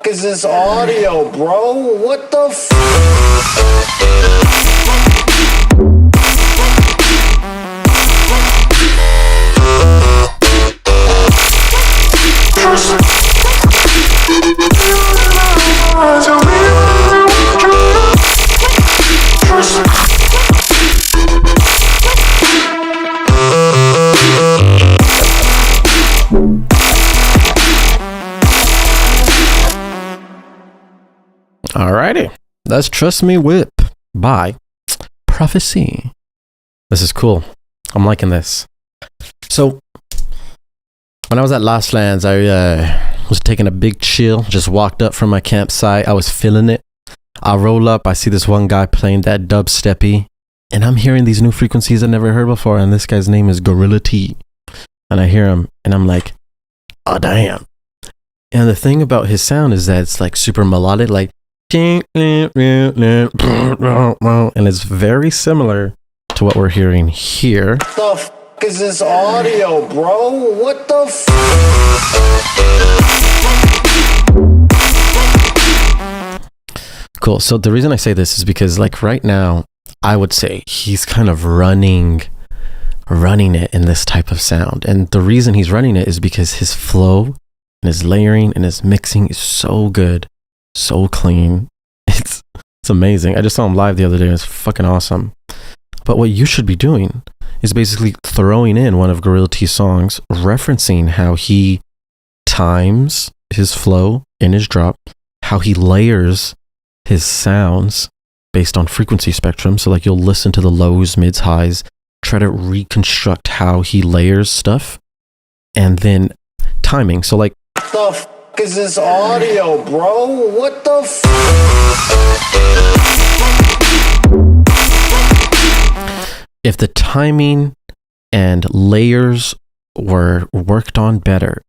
Is this audio, bro? What the f? Alrighty, that's Trust Me WIP by Prophecy. This is cool. I'm liking this. So, when I was at Lost Lands, I was taking a big chill, just walked up from my campsite. I was feeling it. I roll up, I see this one guy playing that dubstep-y And I'm hearing these new frequencies I never heard before. And this guy's name is Gorilla T. And I hear him and I'm like, oh, damn. And the thing about his sound is that it's like super melodic, like, and it's very similar to what we're hearing here. The f is this audio, bro? What the f? Cool. So the reason I say this is because like right now, I would say he's kind of running it in this type of sound. And the reason he's running it is because his flow and his layering and his mixing is so good, so clean. It's amazing. I just saw him live the other day. It's fucking awesome. But what you should be doing is basically throwing in one of Gorilla T's songs, referencing how he times his flow in his drop, how he layers his sounds based on frequency spectrum. So like you'll listen to the lows, mids, highs, try to reconstruct how he layers stuff, and then timing. So like, The f is this audio, bro? What the f? if the timing and layers were worked on better,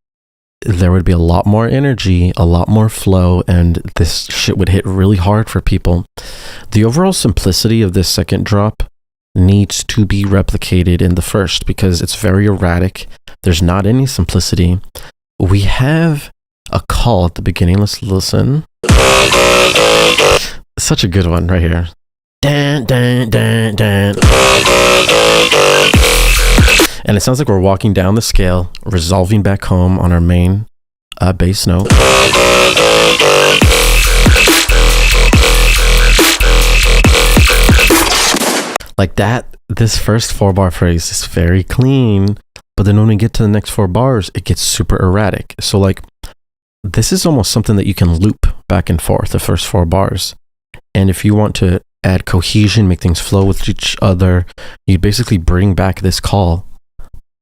there would be a lot more energy, a lot more flow, and this shit would hit really hard for people. The overall simplicity of this second drop needs to be replicated in the first because it's very erratic. There's not any simplicity. We have a call at the beginning. Let's listen. Such a good one right here. Dan, dan, dan, dan. And it sounds like we're walking down the scale, resolving back home on our main bass note. Like that, this first 4-bar phrase is very clean, but then when we get to the next 4 bars, it gets super erratic. So like, this is almost something that you can loop back and forth, the first 4 bars. And if you want to add cohesion, make things flow with each other, you basically bring back this call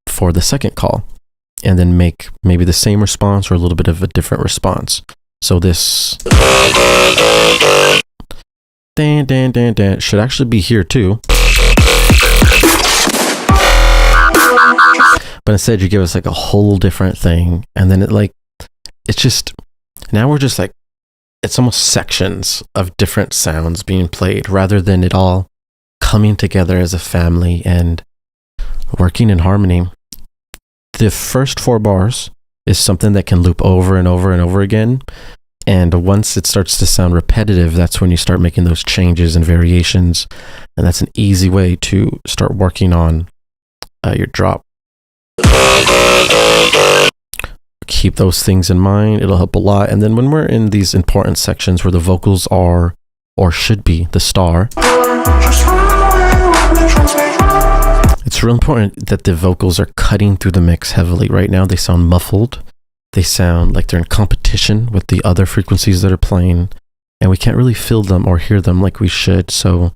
for the second call and then make maybe the same response or a little bit of a different response. So this dan, dan, dan, dan should actually be here too. But instead you give us like a whole different thing. And then it's just, now we're just like, it's almost sections of different sounds being played rather than it all coming together as a family and working in harmony. The first 4 bars is something that can loop over and over and over again. And once it starts to sound repetitive, that's when you start making those changes and variations. And that's an easy way to start working on your drop. Keep those things in mind. It'll help a lot. And then when we're in these important sections where the vocals are, or should be, the star, it's real important that the vocals are cutting through the mix heavily. Right now, they sound muffled. They sound like they're in competition with the other frequencies that are playing, and we can't really feel them or hear them like we should. So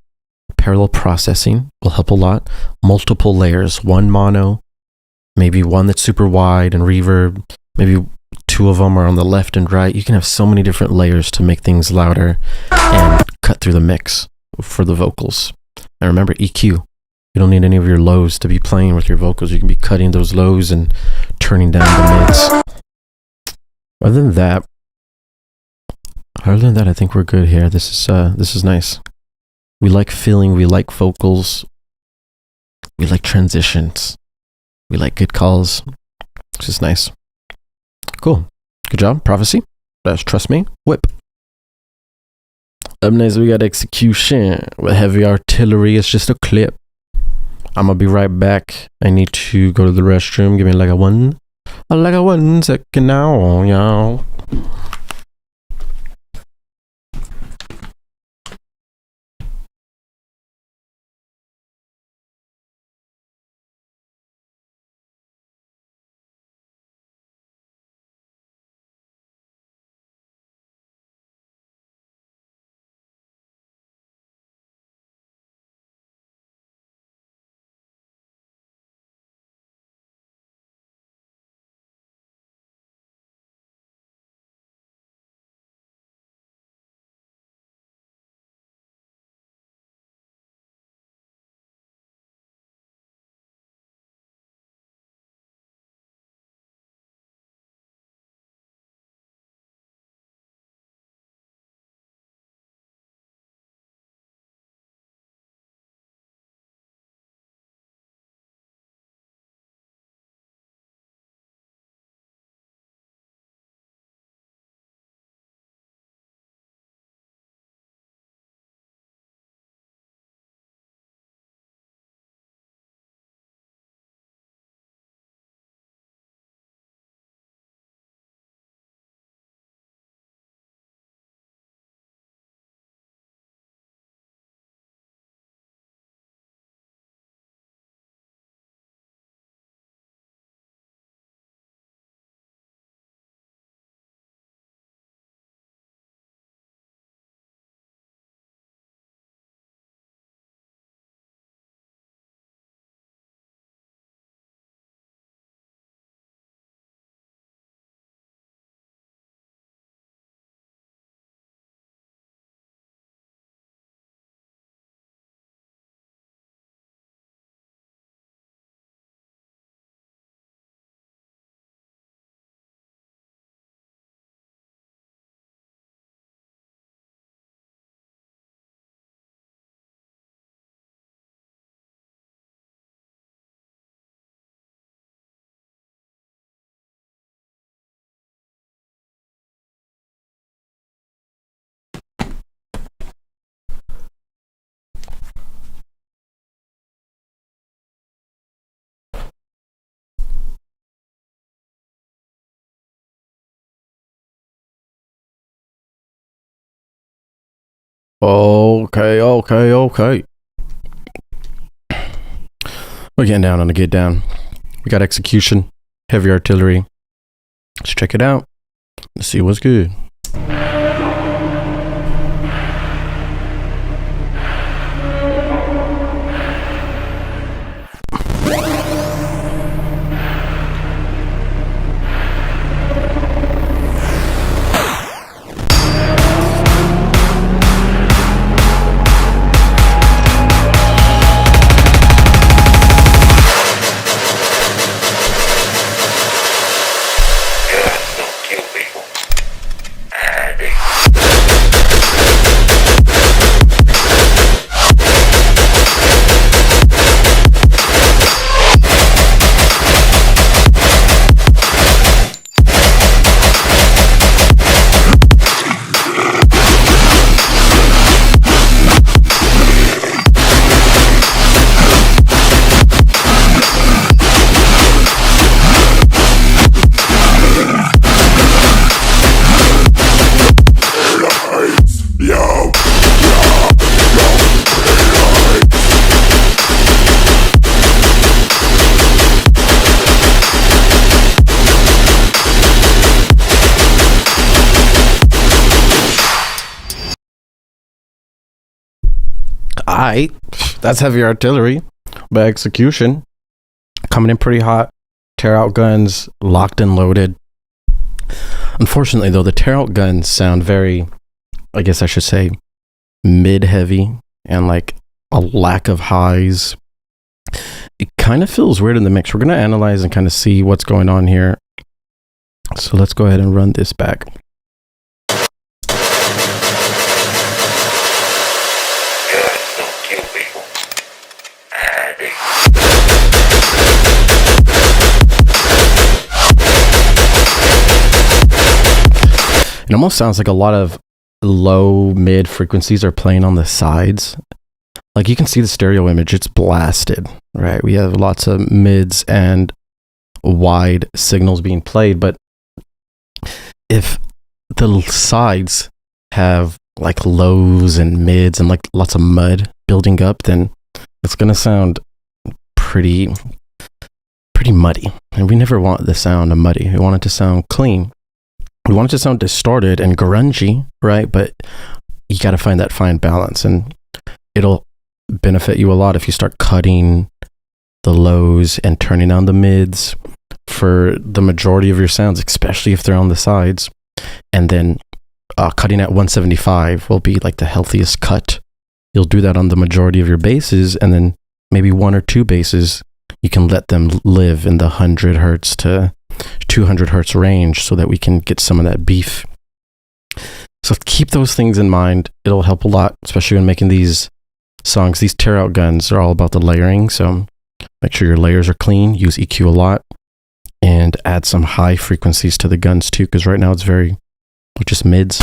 parallel processing will help a lot. Multiple layers, one mono, maybe one that's super wide and reverb, maybe 2 of them are on the left and right. You can have so many different layers to make things louder and cut through the mix for the vocals. And remember EQ. You don't need any of your lows to be playing with your vocals. You can be cutting those lows and turning down the mids. Other than that, I think we're good here. This is nice. We like feeling. We like vocals. We like transitions. We like good calls. This is nice. Cool. Good job. Prophecy. That's Trust Me. WIP. Up next, we got Execution with Heavy Artillery. It's just a clip. I'm gonna be right back. I need to go to the restroom. Give me like a 1 second now, y'all. Okay, okay, okay. We're getting down on the get down. We got execution, heavy artillery. Let's check it out. Let's see what's good. Alright, that's heavy artillery. But execution coming in pretty hot. Tear out guns locked and loaded. Unfortunately, though, the tear out guns sound very, I guess I should say, mid heavy and like a lack of highs. It kind of feels weird in the mix. We're going to analyze and kind of see what's going on here. So let's go ahead and run this back. It almost sounds like a lot of low mid frequencies are playing on the sides. Like you can see the stereo image, it's blasted, right? We have lots of mids and wide signals being played, but if the sides have like lows and mids and like lots of mud building up, then it's going to sound pretty muddy. And we never want the sound of muddy. We want it to sound clean. We want it to sound distorted and grungy, right? But you got to find that fine balance, and it'll benefit you a lot if you start cutting the lows and turning down the mids for the majority of your sounds, especially if they're on the sides. And then cutting at 175 will be like the healthiest cut. You'll do that on the majority of your basses, and then maybe one or two basses, you can let them live in the 100 hertz to 200 hertz range so that we can get some of that beef. So keep those things in mind. It'll help a lot, especially when making these songs. These tear out guns are all about the layering. So make sure your layers are clean. Use EQ a lot and add some high frequencies to the guns too, because right now it's very just mids.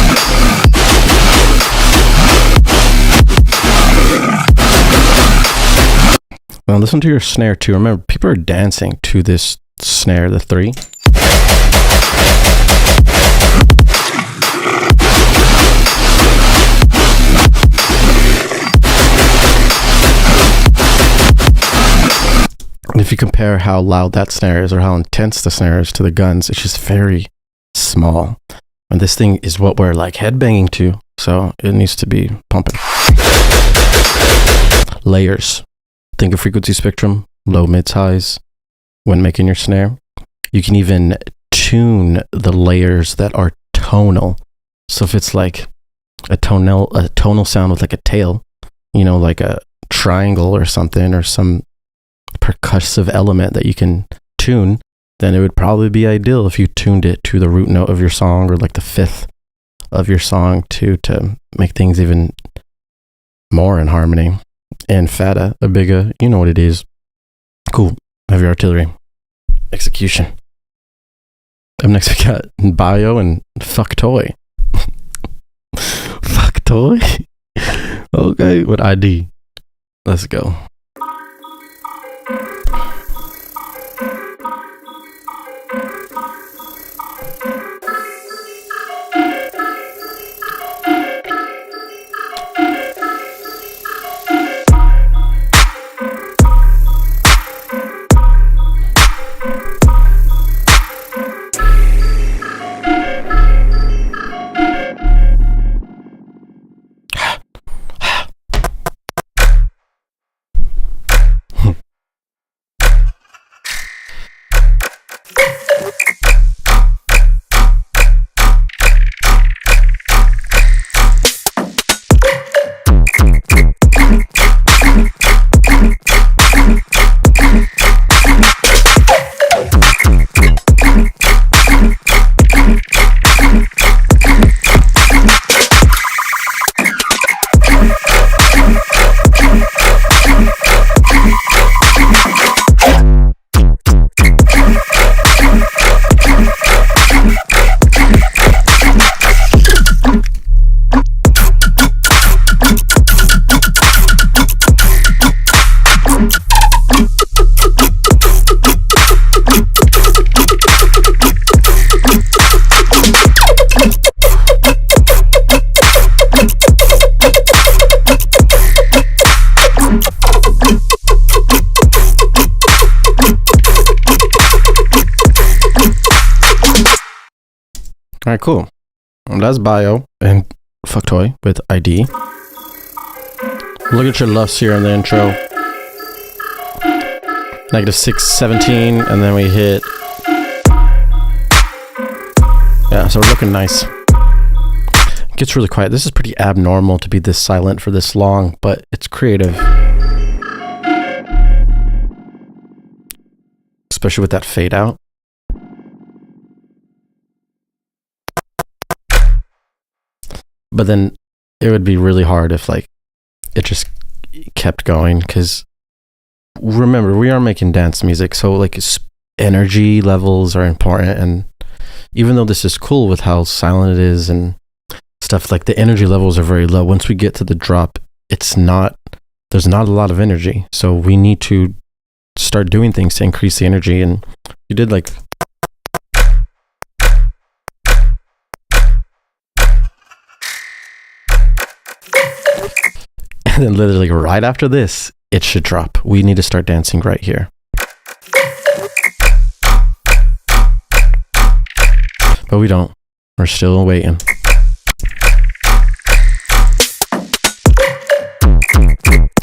Now listen to your snare too. Remember, people are dancing to this snare, the 3. And if you compare how loud that snare is or how intense the snare is to the guns, it's just very small. And this thing is what we're like headbanging to, so it needs to be pumping. Layers. Think of frequency spectrum, low, mids, highs. When making your snare, you can even tune the layers that are tonal. So if it's like a tonal sound with like a tail, you know, like a triangle or something, or some percussive element that you can tune, then it would probably be ideal if you tuned it to the root note of your song or like the 5th of your song to make things even more in harmony. And fata, a bigger, you know what it is. Cool. Heavy artillery. Execution. Up next we got Bio and Fuck Toy. Fuck Toy? Okay, with ID. Let's go. All right, cool. That's Bio and Fucktoy with ID. Look at your LUFs here in the intro. -617, and then we hit. Yeah, so we're looking nice. It gets really quiet. This is pretty abnormal to be this silent for this long, but it's creative. Especially with that fade out. But then it would be really hard if like it just kept going, because remember, we are making dance music, so like energy levels are important. And even though this is cool with how silent it is and stuff, like the energy levels are very low. Once we get to the drop, there's not a lot of energy, so we need to start doing things to increase the energy. And you did like and then literally right after this, it should drop. We need to start dancing right here. But we don't. We're still waiting.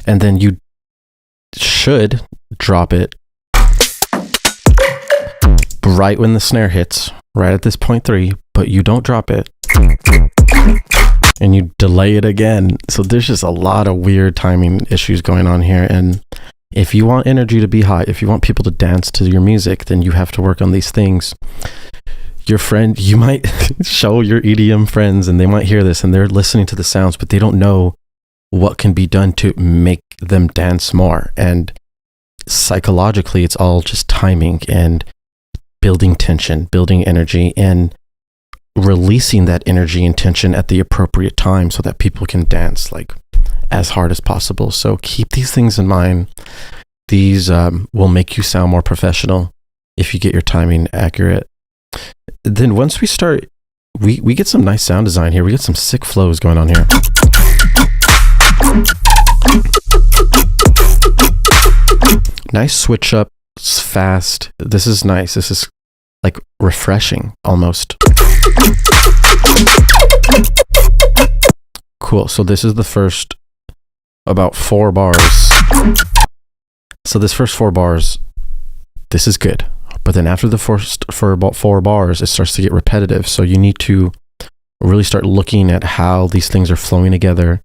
And then you should drop it right when the snare hits, right at this 0.3, but you don't drop it. And you delay it again. So there's just a lot of weird timing issues going on here. And if you want energy to be high, if you want people to dance to your music, then you have to work on these things. Your friend, you might show your EDM friends and they might hear this and they're listening to the sounds, but they don't know what can be done to make them dance more. And psychologically, it's all just timing and building tension, building energy, and releasing that energy and tension at the appropriate time so that people can dance like as hard as possible. So keep these things in mind. These will make you sound more professional if you get your timing accurate. Then once we start, we get some nice sound design here. We get some sick flows going on here. Nice switch up, it's fast. This is nice. This is like refreshing almost. Cool. So this is the first about 4 bars. So this first 4 bars, this is good. But then after the first for about 4 bars, it starts to get repetitive. So you need to really start looking at how these things are flowing together.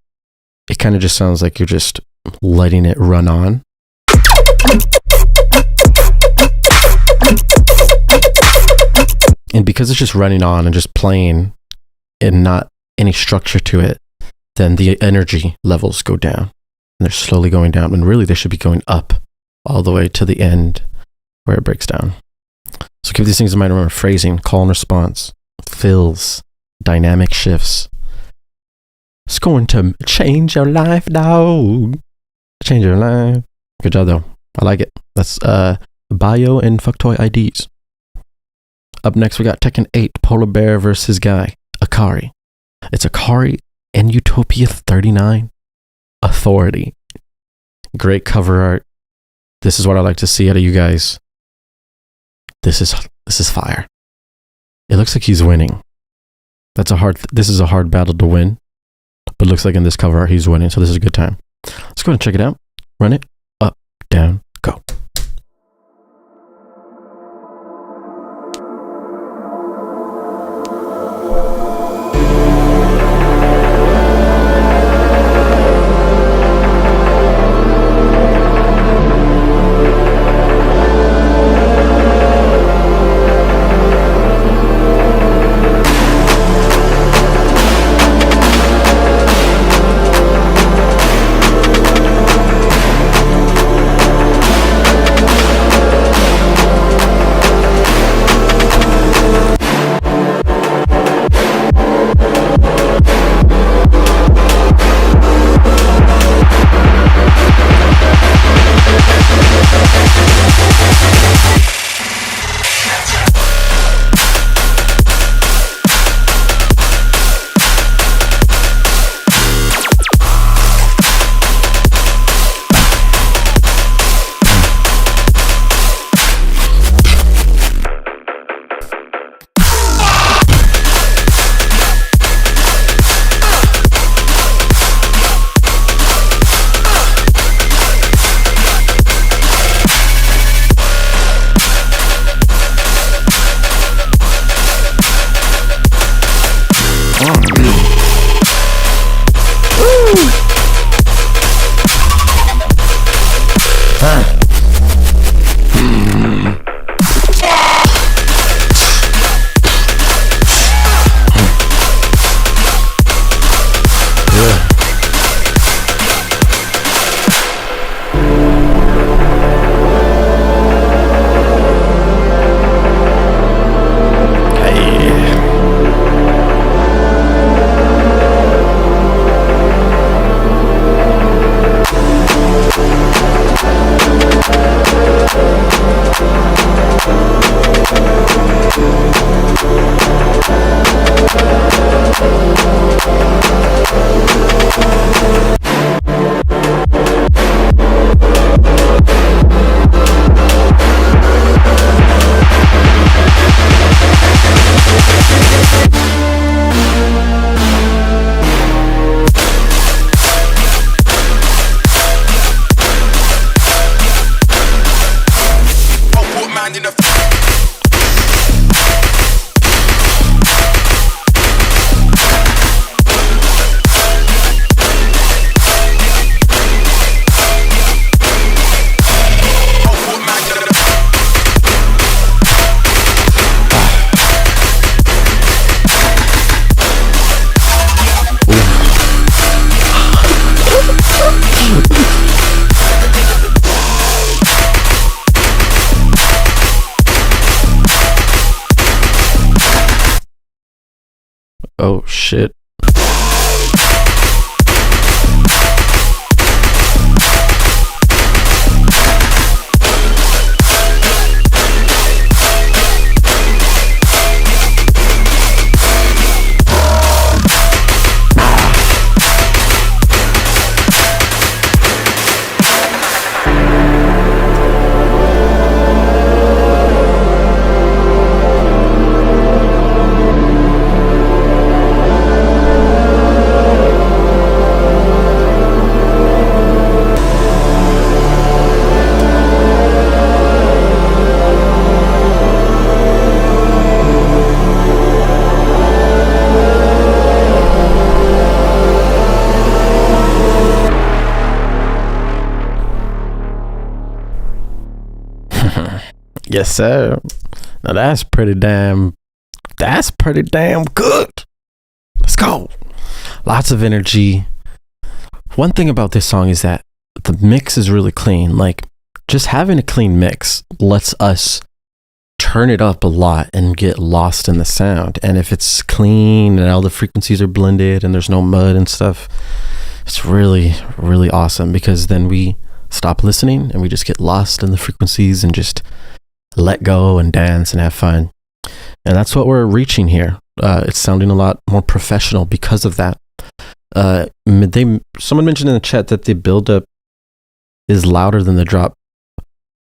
It kind of just sounds like you're just letting it run on. And because it's just running on and just playing and not any structure to it, then the energy levels go down. And they're slowly going down. When really they should be going up all the way to the end where it breaks down. So keep these things in mind. Remember phrasing, call and response, fills, dynamic shifts. It's going to change your life, dog. Change your life. Good job, though. I like it. That's Bio and Fucktoy IDs. Up next, we got Tekken 8, Polar Bear versus Guy, Akari. It's Akari and Utopia 39, Authority. Great cover art. This is what I like to see out of you guys. This is fire. It looks like he's winning. This is a hard battle to win. But it looks like in this cover art, he's winning. So this is a good time. Let's go and check it out. Run it. Up, down, go. Oh shit. Yes, sir. Now that's pretty damn good. Let's go. Lots of energy. One thing about this song is that the mix is really clean. Like, just having a clean mix lets us turn it up a lot and get lost in the sound. And if it's clean and all the frequencies are blended and there's no mud and stuff, it's really, really awesome, because then we stop listening and we just get lost in the frequencies and just let go and dance and have fun. And that's what we're reaching here. It's sounding a lot more professional because of that. Someone mentioned in the chat that the build-up is louder than the drop.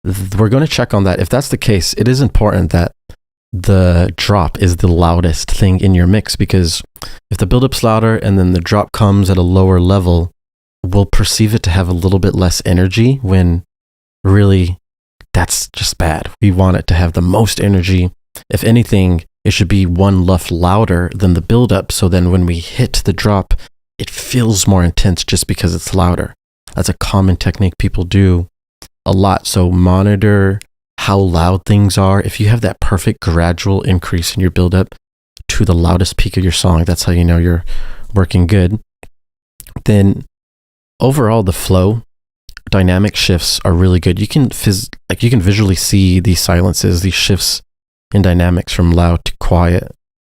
We're going to check on that. If that's the case, it is important that the drop is the loudest thing in your mix, because if the build-up's louder and then the drop comes at a lower level, we'll perceive it to have a little bit less energy, when really that's just bad. We want it to have the most energy. If anything, it should be one luff louder than the build-up, so then when we hit the drop, it feels more intense just because it's louder. That's a common technique people do a lot. So monitor how loud things are. If you have that perfect gradual increase in your build-up to the loudest peak of your song, that's how you know you're working good. Then overall, the flow dynamic shifts are really good. You can visually see these silences, these shifts in dynamics from loud to quiet,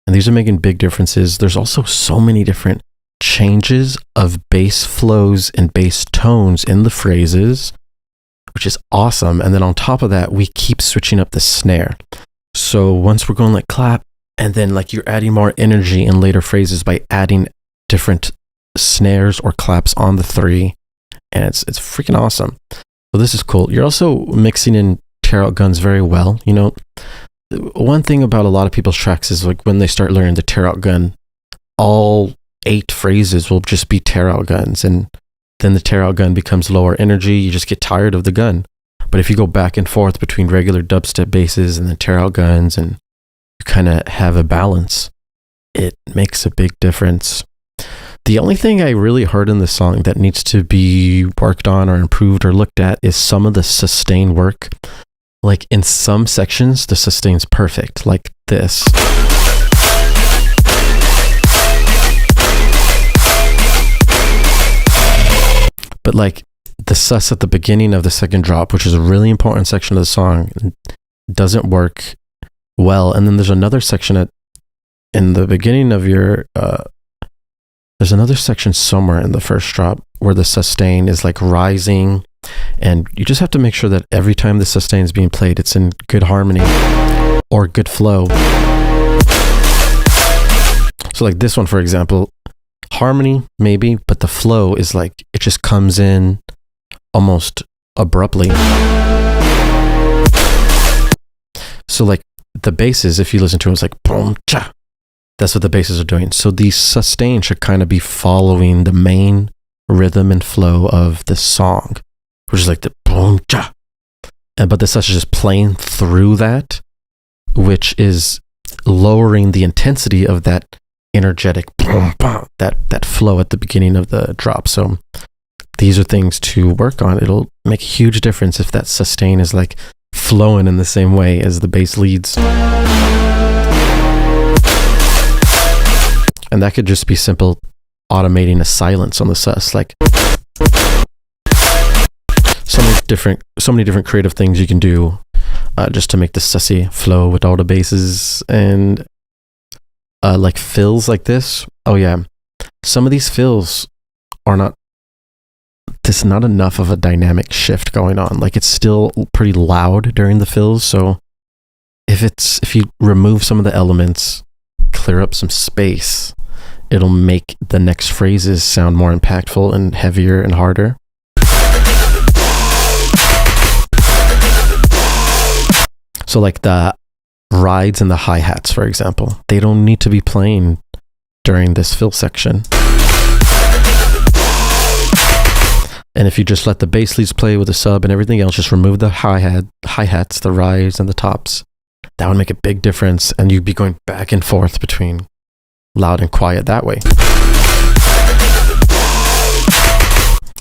and these are making big differences. There's also so many different changes of bass flows and bass tones in the phrases, which is awesome. And then on top of that, we keep switching up the snare. So once we're going like clap, and then like you're adding more energy in later phrases by adding different snares or claps on the three, and it's freaking awesome. So this is cool. You're also mixing in tearout guns very well. You know, one thing about a lot of people's tracks is like when they start learning the tearout gun, all 8 phrases will just be tearout guns, and then the tearout gun becomes lower energy. You just get tired of the gun. But if you go back and forth between regular dubstep basses and the tearout guns, and you kind of have a balance, it makes a big difference. The only thing I really heard in this song that needs to be worked on or improved or looked at is some of the sustain work. Like in some sections, the sustain's perfect, like this. But like the sus at the beginning of the second drop, which is a really important section of the song, doesn't work well. And then there's another section in the beginning of your there's another section somewhere in the first drop where the sustain is like rising, and you just have to make sure that every time the sustain is being played, it's in good harmony or good flow. So like this one, for example, harmony maybe, but the flow is like, it just comes in almost abruptly. So like the basses, if you listen to it, it's like boom cha. That's what the basses are doing. So the sustain should kind of be following the main rhythm and flow of the song, which is like the boom cha. But the sus is just playing through that, which is lowering the intensity of that energetic boom, boom, that flow at the beginning of the drop. So these are things to work on. It'll make a huge difference if that sustain is like flowing in the same way as the bass leads. And that could just be simple automating a silence on the sus, like so many different creative things you can do just to make the sussy flow with all the basses. And like fills like this. Oh yeah, some of these fills are not, there's not enough of a dynamic shift going on. Like it's still pretty loud during the fills. So if you remove some of the elements, clear up some space, it'll make the next phrases sound more impactful and heavier and harder. So like the rides and the hi-hats, for example, they don't need to be playing during this fill section. And if you just let the bass leads play with the sub and everything else, just remove the hi-hats, the rides and the tops, that would make a big difference, and you'd be going back and forth between loud and quiet that way.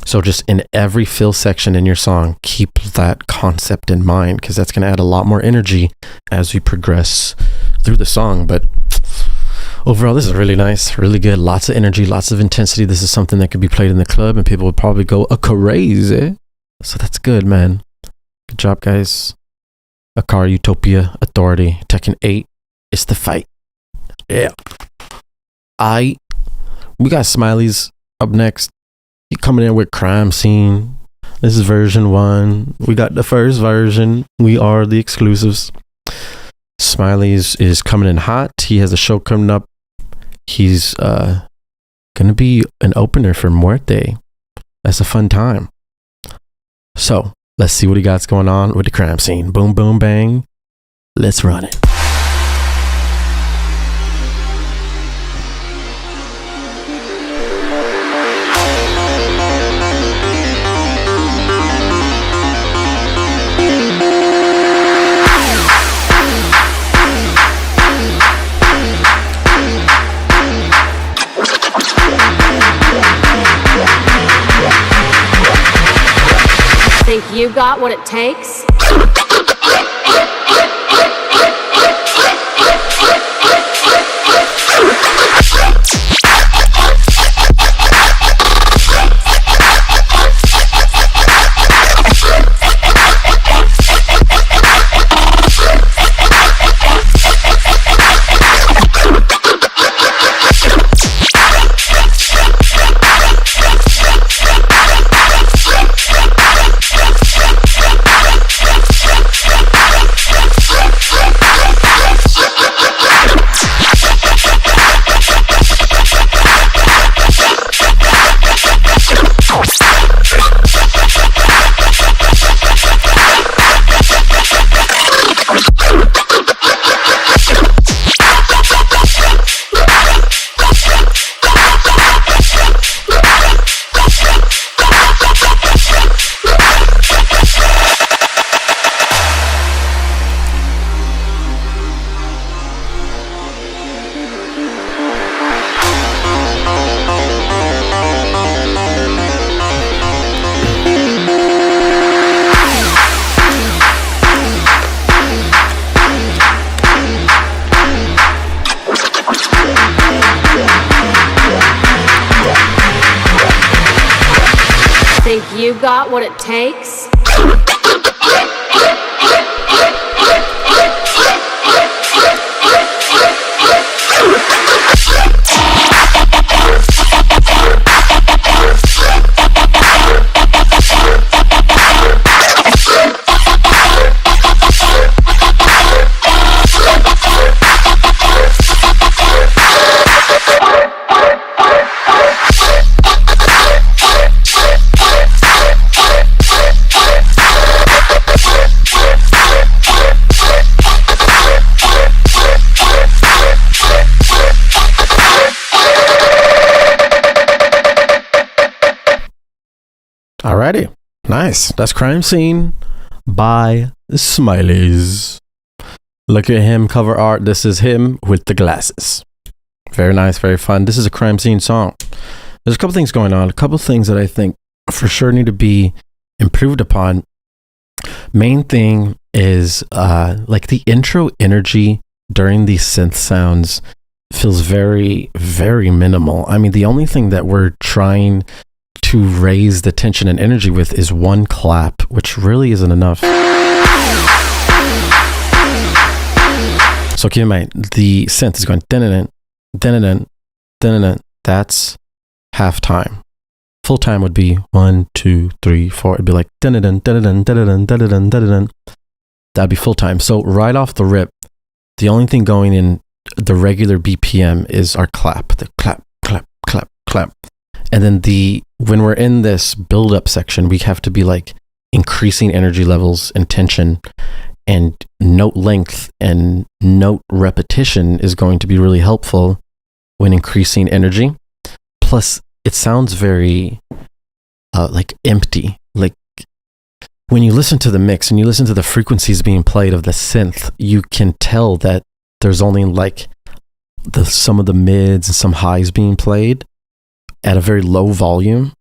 So just in every fill section in your song, keep that concept in mind, because that's going to add a lot more energy as we progress through the song. But overall, this is really nice, really good. Lots of energy, lots of intensity. This is something that could be played in the club and people would probably go crazy. So that's good, man. Good job, guys. Akari Utopia Authority, Tekken 8. It's the fight. Yeah. We got Smiley's up next. He coming in with Crime Scene. This is version 1. We got the first version. We are the exclusives. Smiley's is coming in hot. He has a show coming up. He's gonna be an opener for Muerte. That's a fun time. So let's see what he got going on with the Crime Scene. Boom, boom, bang. Let's run it. Think you got what it takes? Think you got what it takes? Alrighty, nice. That's Crime Scene by Smileys. Look at him, cover art. This is him with the glasses. Very nice, very fun. This is a Crime Scene song. There's a couple things going on, a couple things that I think for sure need to be improved upon. Main thing is like the intro energy during these synth sounds feels very, very minimal. I mean, the only thing that we're trying to raise the tension and energy with is one clap, which really isn't enough. So keep in mind, the synth is going dun-dun-dun, dun-dun-dun, dun-dun-dun. That's half time. Full time would be 1, 2, 3, 4. It'd be like dun-dun-dun, dun-dun-dun, dun-dun-dun, dun-dun-dun, dun-dun-dun. That'd be full time. So right off the rip, the only thing going in the regular BPM is our clap. The clap, clap, clap, clap. And then when we're in this build-up section, we have to be like increasing energy levels and tension, and note length and note repetition is going to be really helpful when increasing energy. Plus, it sounds very like empty. Like when you listen to the mix and you listen to the frequencies being played of the synth, you can tell that there's only like some of the mids and some highs being played at a very low volume.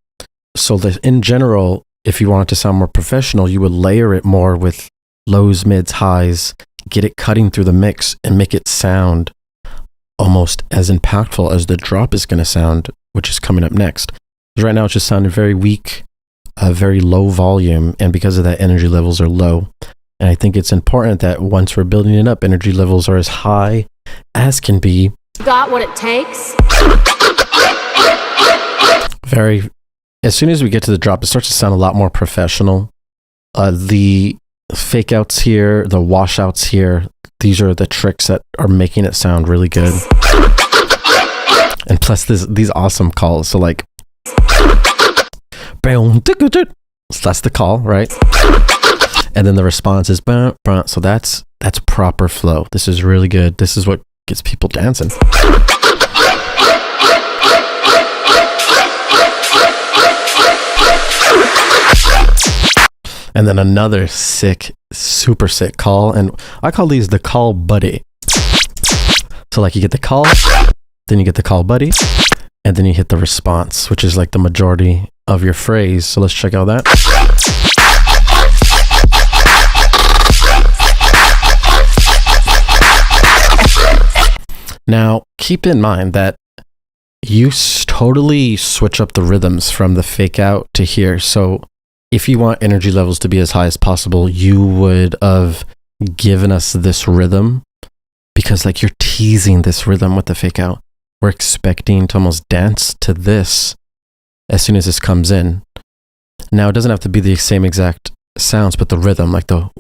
So that in general, if you want it to sound more professional, you would layer it more with lows, mids, highs, get it cutting through the mix and make it sound almost as impactful as the drop is going to sound, which is coming up next. Because right now it's just sounding very weak, very low volume, and because of that, energy levels are low. And I think it's important that once we're building it up, energy levels are as high as can be. Got what it takes? As soon as we get to the drop, it starts to sound a lot more professional. The fake outs here, the washouts here, these are the tricks that are making it sound really good. And plus these awesome calls. So like, so that's the call, right? And then the response is, so that's proper flow. This is really good. This is what gets people dancing. And then another super sick call. And I call these the call buddy. So like you get the call, then you get the call buddy, and then you hit the response, which is like the majority of your phrase. So let's check out that. Now, keep in mind that you totally switch up the rhythms from the fake out to here. So if you want energy levels to be as high as possible, you would have given us this rhythm, because like you're teasing this rhythm with the fake out. We're expecting to almost dance to this as soon as this comes in. Now, it doesn't have to be the same exact sounds, but the rhythm, like the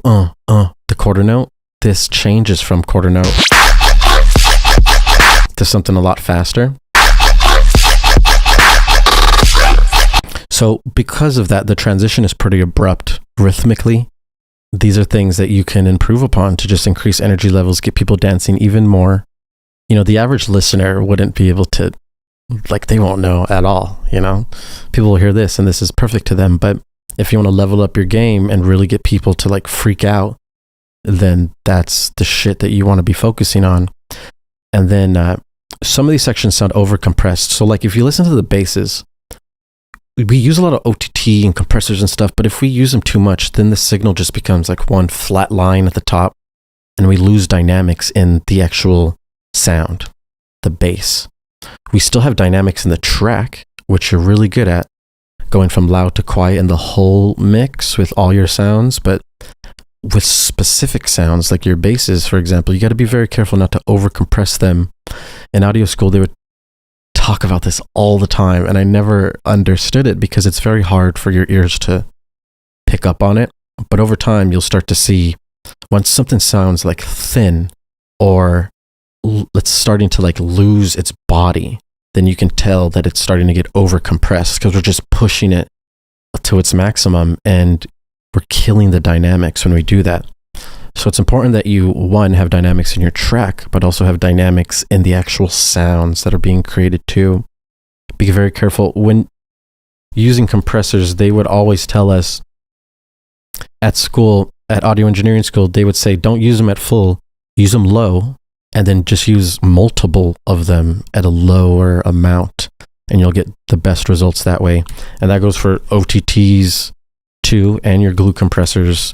quarter note, this changes from quarter note to something a lot faster. So because of that, the transition is pretty abrupt rhythmically. These are things that you can improve upon to just increase energy levels, get people dancing even more. You know, the average listener wouldn't be able to, like, they won't know at all, you know? People will hear this and this is perfect to them. But if you want to level up your game and really get people to like freak out, then that's the shit that you want to be focusing on. And then some of these sections sound over compressed. So like if you listen to the basses, we use a lot of OTT and compressors and stuff, but if we use them too much, then the signal just becomes like one flat line at the top, and we lose dynamics in the actual sound, the bass. We still have dynamics in the track, which you're really good at, going from loud to quiet in the whole mix with all your sounds, but with specific sounds like your basses, for example, you got to be very careful not to over compress them. In audio school, they would talk about this all the time, and I never understood it because it's very hard for your ears to pick up on it. But over time, you'll start to see once something sounds like thin or it's starting to like lose its body, then you can tell that it's starting to get over compressed because we're just pushing it to its maximum, and we're killing the dynamics when we do that. So it's important that you, one, have dynamics in your track, but also have dynamics in the actual sounds that are being created too. Be very careful. When using compressors, they would always tell us at school, at audio engineering school, they would say, don't use them at full, use them low, and then just use multiple of them at a lower amount, and you'll get the best results that way. And that goes for OTTs too, and your glue compressors,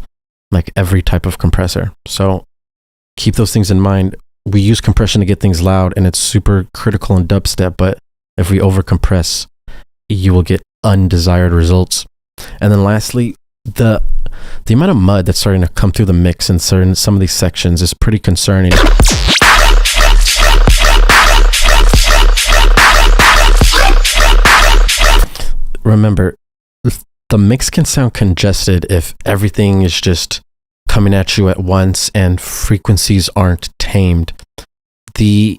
like every type of compressor. So keep those things in mind. We use compression to get things loud, and it's super critical in dubstep, but if we over compress, you will get undesired results. And then lastly, the amount of mud that's starting to come through the mix in some of these sections is pretty concerning. Remember, the mix can sound congested if everything is just coming at you at once and frequencies aren't tamed. The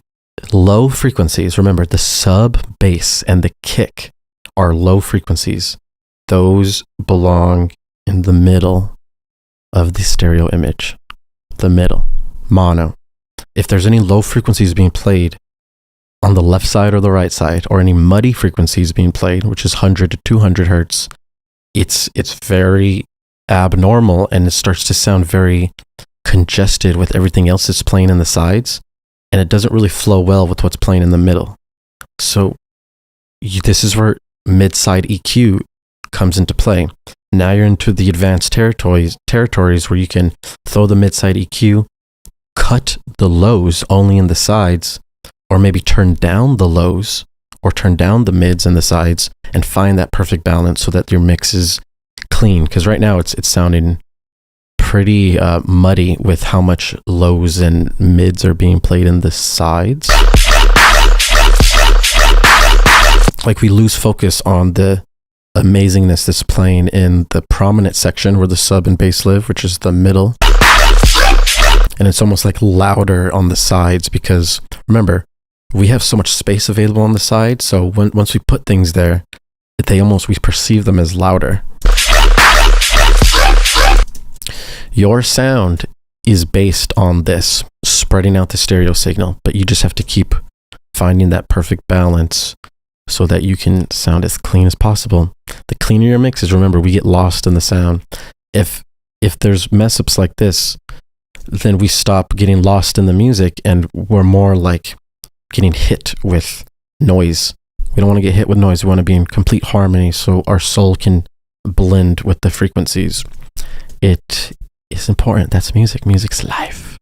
low frequencies, remember, the sub, bass, and the kick are low frequencies. Those belong in the middle of the stereo image. The middle, mono. If there's any low frequencies being played on the left side or the right side, or any muddy frequencies being played, which is 100 to 200 hertz, it's very abnormal, and it starts to sound very congested with everything else that's playing in the sides, and it doesn't really flow well with what's playing in the middle. So this is where mid-side EQ comes into play. Now you're into the advanced territories where you can throw the mid-side EQ, cut the lows only in the sides, or maybe turn down the lows or turn down the mids and the sides, and find that perfect balance so that your mix is clean. Because right now it's sounding pretty muddy with how much lows and mids are being played in the sides. Like we lose focus on the amazingness that's playing in the prominent section where the sub and bass live, which is the middle. And it's almost like louder on the sides because, remember, we have so much space available on the side, so once we put things there, we perceive them as louder. Your sound is based on this, spreading out the stereo signal, but you just have to keep finding that perfect balance so that you can sound as clean as possible. The cleaner your mix is, remember, we get lost in the sound. If there's mess-ups like this, then we stop getting lost in the music, and we're more like getting hit with noise. We don't want to get hit with noise. We want to be in complete harmony so our soul can blend with the frequencies. It is important. That's music. Music's life.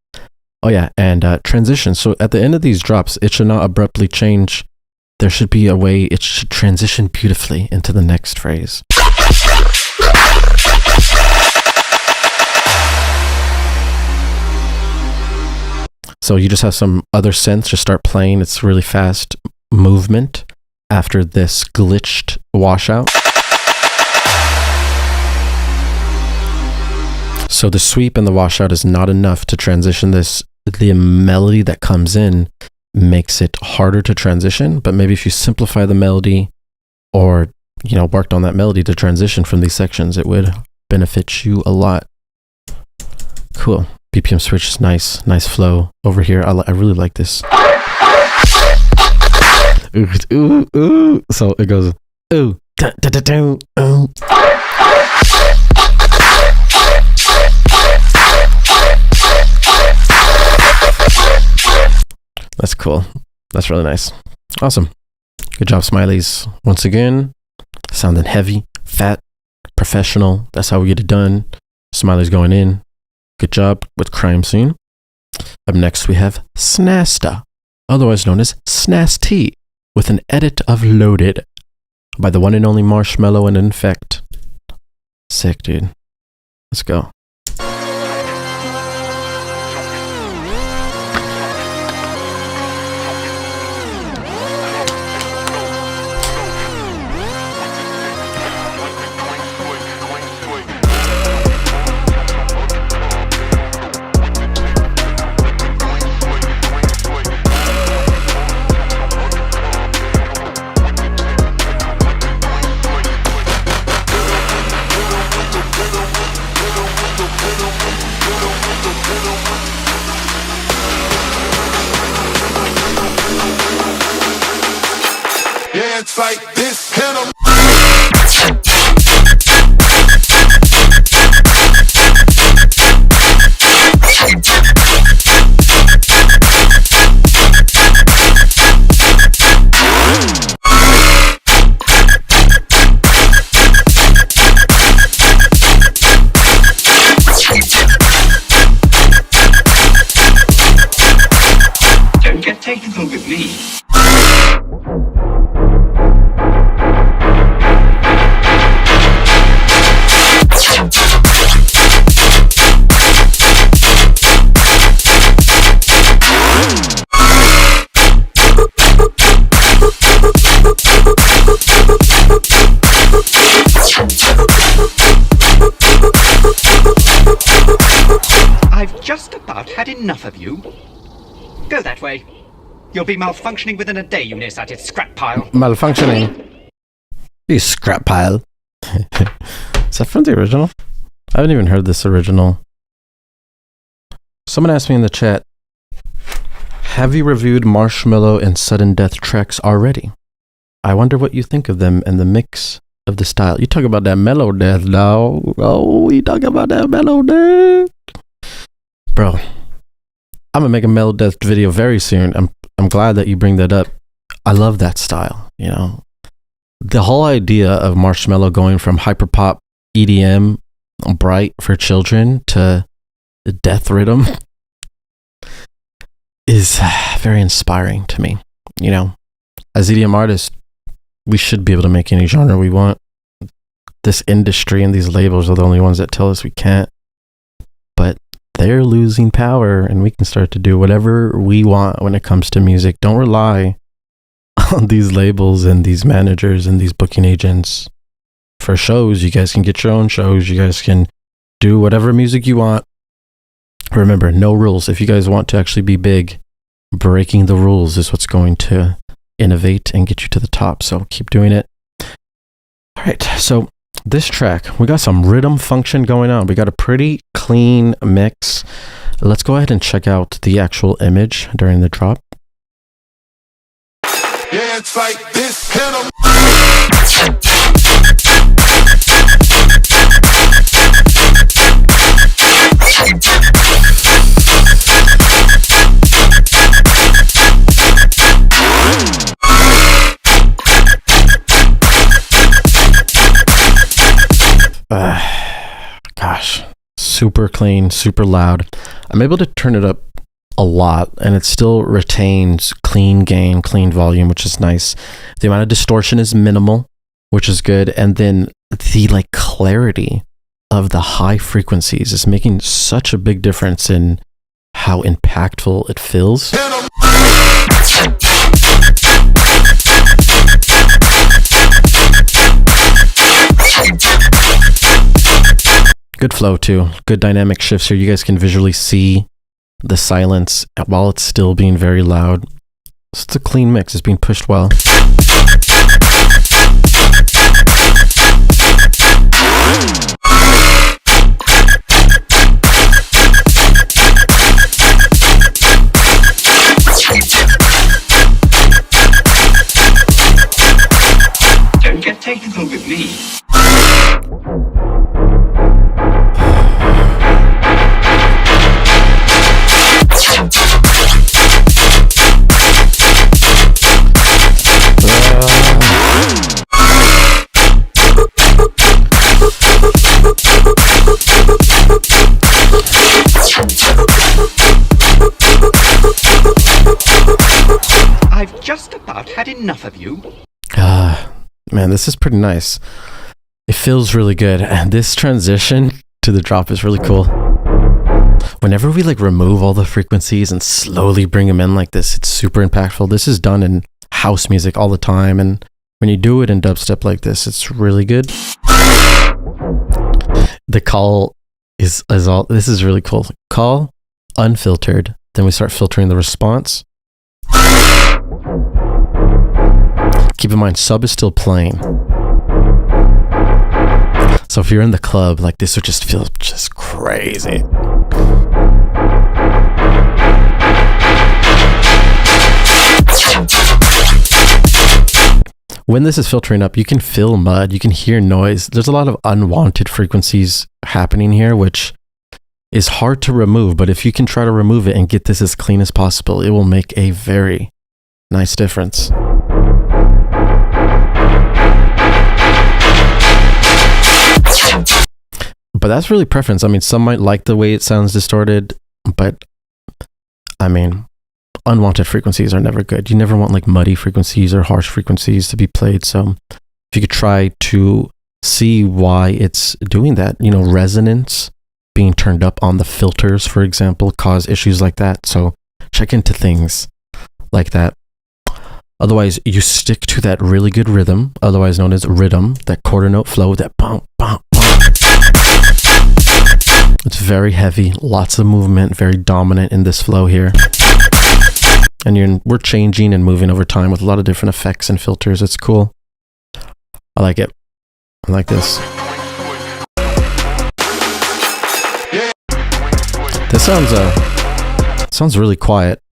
Oh yeah, and transition. So at the end of these drops, it should not abruptly change. There should be a way it should transition beautifully into the next phrase. So you just have some other synths just start playing. It's really fast movement after this glitched washout. So the sweep and the washout is not enough to transition this. The melody that comes in makes it harder to transition, but maybe if you simplify the melody or, worked on that melody to transition from these sections, it would benefit you a lot. Cool. BPM switch is nice flow over here. I really like this. Ooh, ooh, ooh. So it goes ooh, da, da, da, da, ooh. That's cool. That's really nice. Awesome. Good job, Smileys. Once again, sounding heavy, fat, professional. That's how we get it done. Smileys going in. Good job with Crime Scene. Up next, we have Snasta, otherwise known as Snast T, with an edit of Loaded. by the one and only Marshmello and Infect. Sick, dude. Let's go. It's like this kind of Don't get technical with me. I've just about had enough of you. Go that way. You'll be malfunctioning within a day, Eunice, at its scrap pile. Malfunctioning. You scrap pile. Is that from the original? I haven't even heard this original. Someone asked me in the chat, have you reviewed Marshmello and Sudden Death tracks already? I wonder what you think of them and the mix of the style. You talk about that mellow death, dog. Oh, you talk about that mellow death. Bro, I'm gonna make a mellow death video very soon. I'm glad that you bring that up. I love that style, you know. The whole idea of Marshmello going from hyperpop EDM bright for children to the death rhythm is very inspiring to me. You know, as EDM artists, we should be able to make any genre we want. This industry and these labels are the only ones that tell us we can't. But they're losing power and we can start to do whatever we want when it comes to music. Don't rely on these labels and these managers and these booking agents for shows. You guys can get your own shows. You guys can do whatever music you want. Remember, no rules. If you guys want to actually be big, breaking the rules is what's going to innovate and get you to the top. So keep doing it. All right. So this track, we got some rhythm function going on. We got a pretty clean mix. Let's go ahead and check out the actual image during the drop. yeah, it's like this kind of Gosh, super clean, super loud. I'm able to turn it up a lot and it still retains clean gain, clean volume, which is nice. The amount of distortion is minimal, which is good. And then the like clarity of the high frequencies is making such a big difference in how impactful it feels. Good flow too. Good dynamic shifts here. You guys can visually see the silence while it's still being very loud. It's a clean mix. It's being pushed well. Don't get technical with me. I've just about had enough of you. Man, this is pretty nice. It feels really good. And this transition to the drop is really cool. Whenever we like remove all the frequencies and slowly bring them in like this, it's super impactful. This is done in house music all the time. And when you do it in dubstep like this, it's really good. The call is all, this is really cool. Call, unfiltered. Then we start filtering the response. Keep in mind, sub is still playing. So if you're in the club, like this would just feel just crazy. When this is filtering up, you can feel mud, you can hear noise. There's a lot of unwanted frequencies happening here, which is hard to remove. But if you can try to remove it and get this as clean as possible, it will make a very nice difference. But that's really preference. I mean, some might like the way it sounds distorted, but I mean, unwanted frequencies are never good. You never want like muddy frequencies or harsh frequencies to be played. So if you could try to see why it's doing that, you know, resonance being turned up on the filters, for example, cause issues like that. So check into things like that. Otherwise, you stick to that really good rhythm, otherwise known as rhythm, that quarter note flow, that bump, bump, bump. It's very heavy, lots of movement, very dominant in this flow here. And we're changing and moving over time with a lot of different effects and filters. It's cool. I like it. I like this. This sounds really quiet.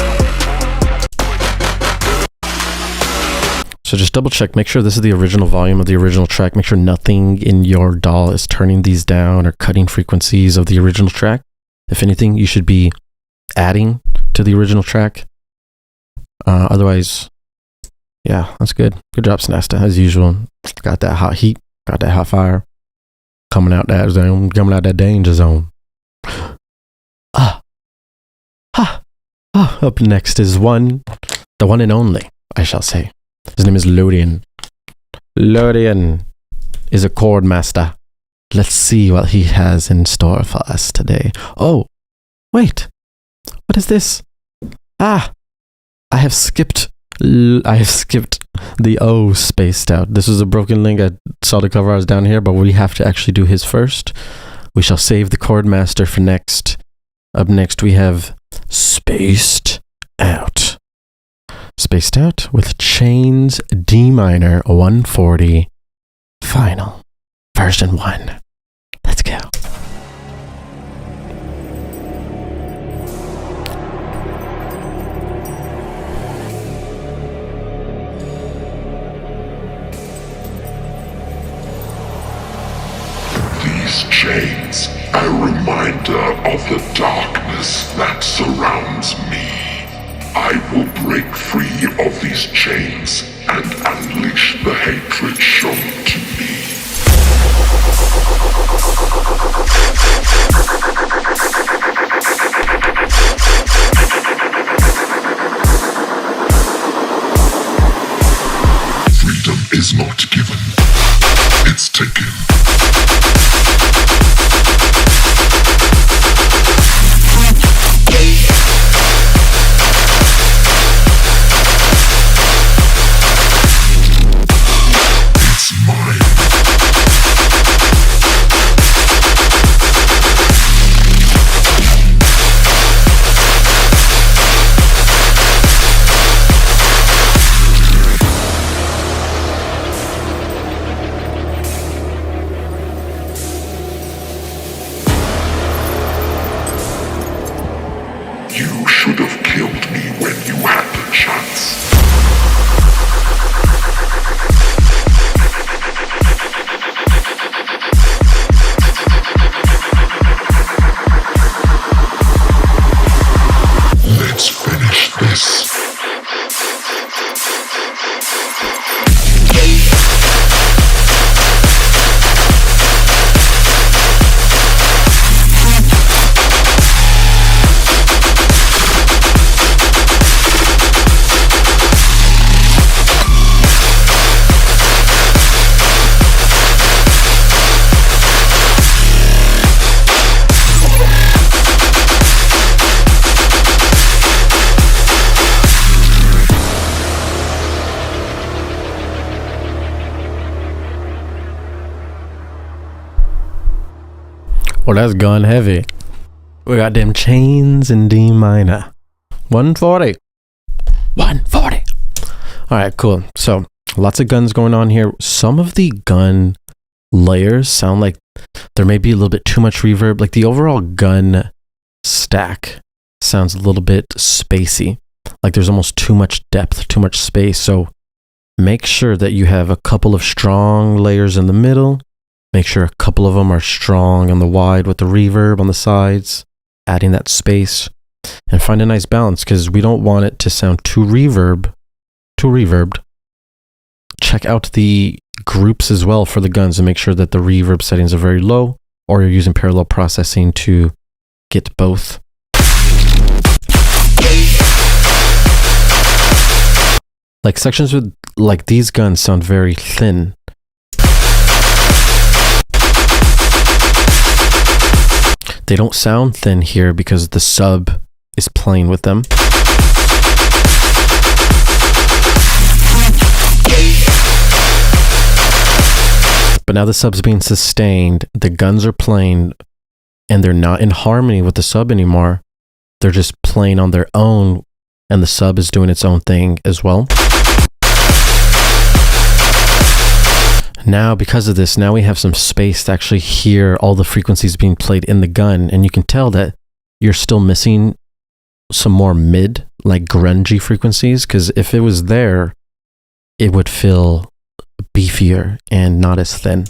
So just double check, make sure this is the original volume of the original track. Make sure nothing in your DAW is turning these down or cutting frequencies of the original track. If anything, you should be adding to the original track. Otherwise, yeah, that's good. Good job, Snasta, as usual. Got that hot heat, got that hot fire. Coming out that zone, coming out that danger zone. Up next is the one and only, I shall say. His name is Lodian. Lodian is a chord master. Let's see what he has in store for us today. Oh, wait. What is this? I have skipped the O spaced out. This is a broken link. I saw the cover. I was down here, but we have to actually do his first. We shall save the chord master for next. Up next, we have Spaced Out. Spaced Out with Chains D minor 140 final version 1. Let's go. These chains are a reminder of the darkness that surrounds me. I will break free of these chains and unleash the hatred shown to me. Freedom is not given, it's taken. Well, that's gun heavy. We got them chains in D minor. 140. 140. All right, cool. So lots of guns going on here. Some of the gun layers sound like there may be a little bit too much reverb. Like the overall gun stack sounds a little bit spacey. Like there's almost too much depth, too much space. So make sure that you have a couple of strong layers in the middle. Make sure a couple of them are strong on the wide with the reverb on the sides, adding that space, and find a nice balance because we don't want it to sound too reverbed. Check out the groups as well for the guns and make sure that the reverb settings are very low, or you're using parallel processing to get both. Like sections with like these guns sound very thin. They don't sound thin here because the sub is playing with them. But now the sub's being sustained, the guns are playing, and they're not in harmony with the sub anymore. They're just playing on their own, and the sub is doing its own thing as well. Now, because of this, now we have some space to actually hear all the frequencies being played in the gun, and you can tell that you're still missing some more mid, like grungy frequencies, because if it was there, it would feel beefier and not as thin.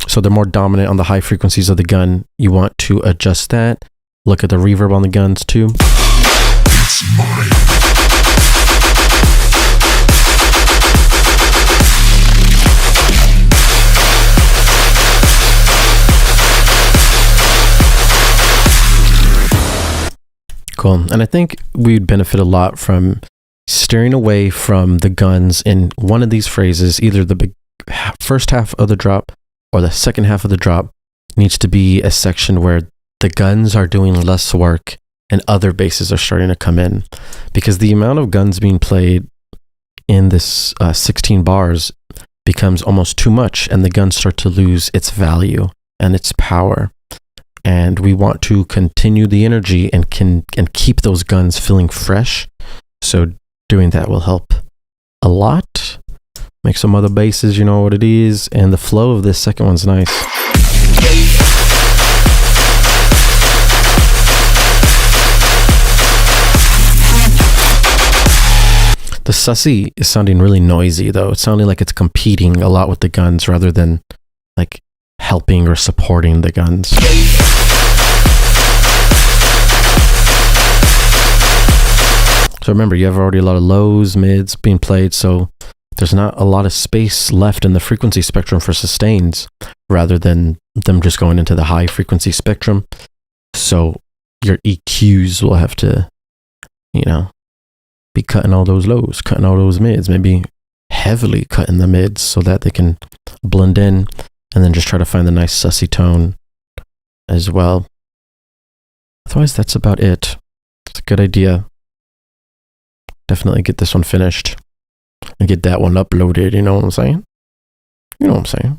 So they're more dominant on the high frequencies of the gun. You want to adjust that. Look at the reverb on the guns too. It's mine. Cool. And I think we'd benefit a lot from steering away from the guns in one of these phrases. Either the first half of the drop or the second half of the drop needs to be a section where the guns are doing less work and other basses are starting to come in, because the amount of guns being played in this 16 bars becomes almost too much, and the guns start to lose its value and its power. And we want to continue the energy and keep those guns feeling fresh. So doing that will help a lot. Make some other basses, you know what it is. And the flow of this second one's nice. The sussy is sounding really noisy though. It's sounding like it's competing a lot with the guns rather than like helping or supporting the guns. So remember, you have already a lot of lows, mids being played, so there's not a lot of space left in the frequency spectrum for sustains, rather than them just going into the high frequency spectrum. So your EQs will have to, you know, be cutting all those lows, cutting all those mids, maybe heavily cutting the mids so that they can blend in, and then just try to find the nice sussy tone as well. Otherwise, that's about it. It's a good idea. Definitely get this one finished and get that one uploaded. You know what I'm saying? You know what I'm saying?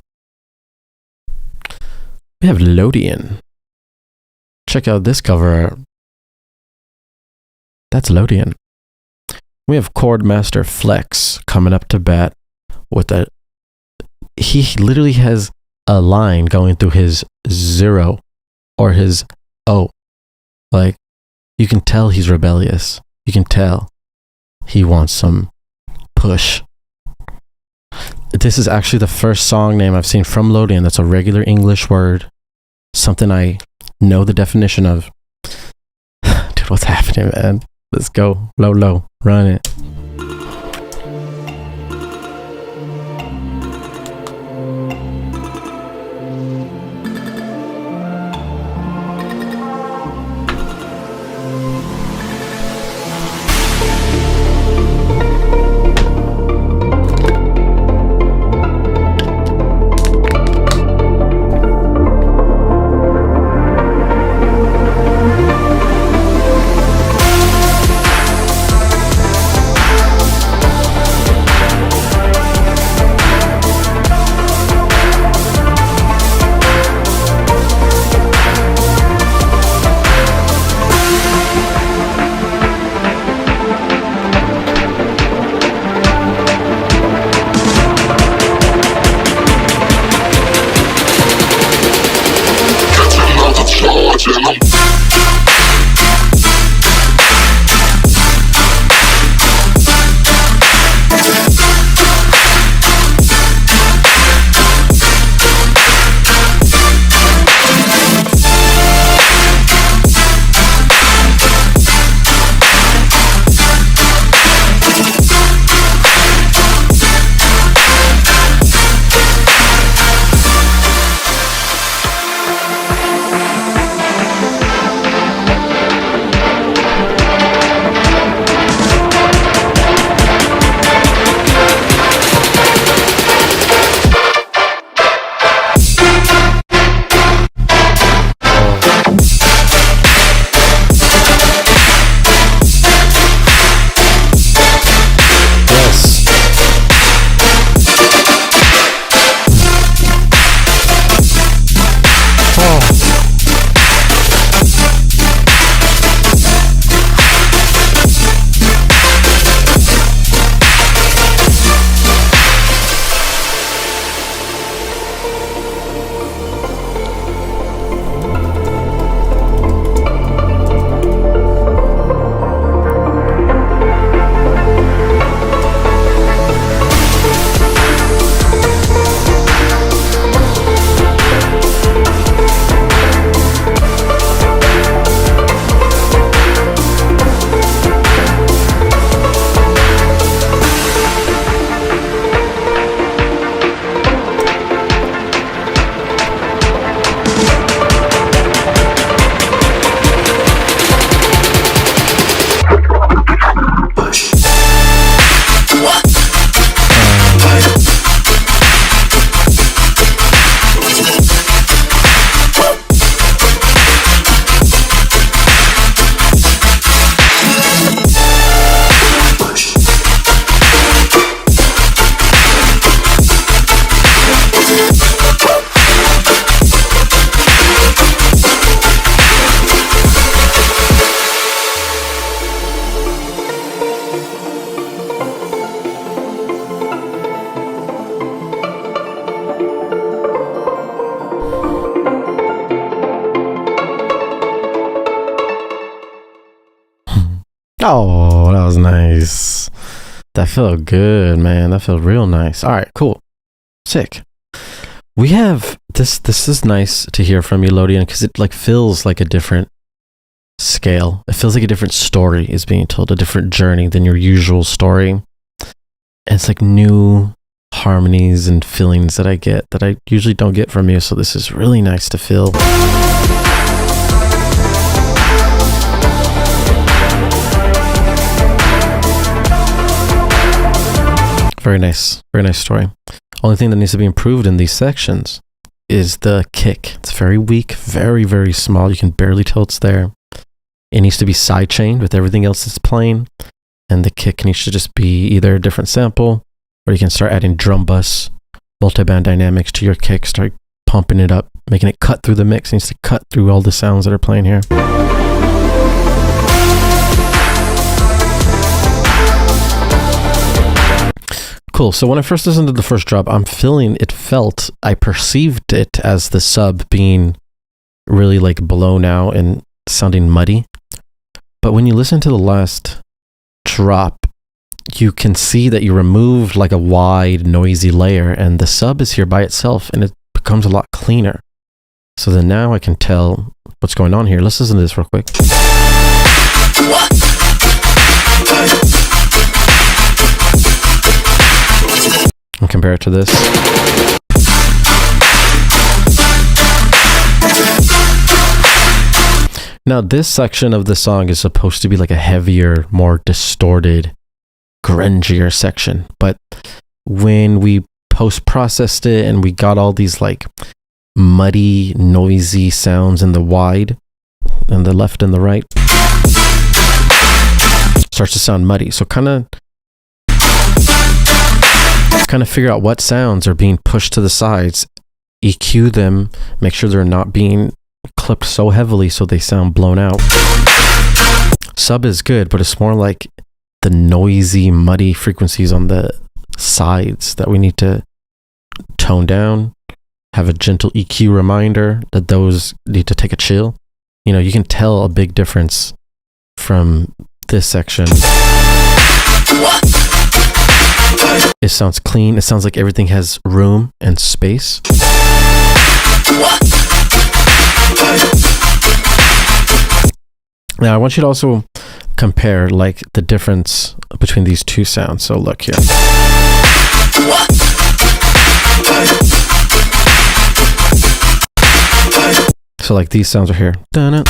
We have Lodian. Check out this cover art. That's Lodian. We have Chordmaster Flex coming up to bat with a. He literally has a line going through his 0 or his O. Like, you can tell he's rebellious. You can tell he wants some push. This is actually the first song name I've seen from Lodian that's a regular English word. Something I know the definition of. Dude, what's happening, man? Let's go. Low, run it. Oh, that was nice. That felt good, man. That felt real nice. All right, cool. Sick. We have this. This is nice to hear from Melodian because it like feels like a different scale. It feels like a different story is being told, a different journey than your usual story. And it's like new harmonies and feelings that I get that I usually don't get from you. So this is really nice to feel. Very nice story. Only thing that needs to be improved in these sections is the kick. It's very weak, very, very small. You can barely tell it's there. It needs to be sidechained with everything else that's playing. And the kick needs to just be either a different sample, or you can start adding drum bus, multi-band dynamics to your kick, start pumping it up, making it cut through the mix. It needs to cut through all the sounds that are playing here. Cool. So when I first listened to the first drop, I perceived it as the sub being really like blown out and sounding muddy. But when you listen to the last drop, you can see that you removed like a wide, noisy layer, and the sub is here by itself, and it becomes a lot cleaner. So then now I can tell what's going on here. Let's listen to this real quick. And compare it to this. Now, this section of the song is supposed to be like a heavier, more distorted, grungier section. But when we post-processed it and we got all these like muddy, noisy sounds in the wide and the left and the right, starts to sound muddy. So kind of figure out what sounds are being pushed to the sides, EQ them, make sure they're not being clipped so heavily so they sound blown out. Sub is good, but it's more like the noisy, muddy frequencies on the sides that we need to tone down, have a gentle EQ reminder that those need to take a chill. You know, you can tell a big difference from this section. It sounds clean. It sounds like everything has room and space. Now, I want you to also compare like the difference between these two sounds. So look here. So like these sounds are here. Dun-dun.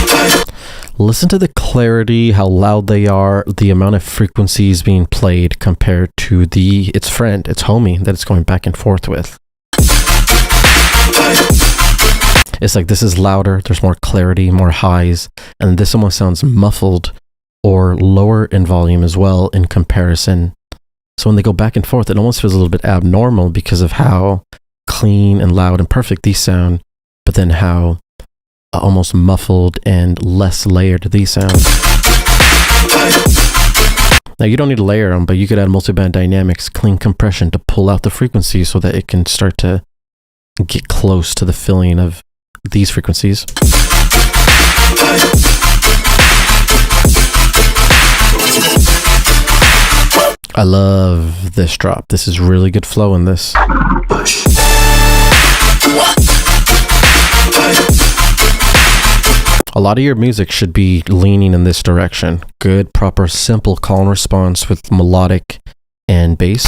Listen to the clarity, how loud they are, the amount of frequencies being played compared to its friend, its homie that it's going back and forth with. It's like this is louder, there's more clarity, more highs, and this almost sounds muffled or lower in volume as well in comparison. So when they go back and forth, it almost feels a little bit abnormal because of how clean and loud and perfect these sound, but then how almost muffled and less layered these sound. Now you don't need to layer them, but you could add multi-band dynamics, clean compression to pull out the frequency so that it can start to get close to the feeling of these frequencies. I love this drop. This is really good flow in this. A lot of your music should be leaning in this direction. Good, proper, simple call and response with melodic and bass.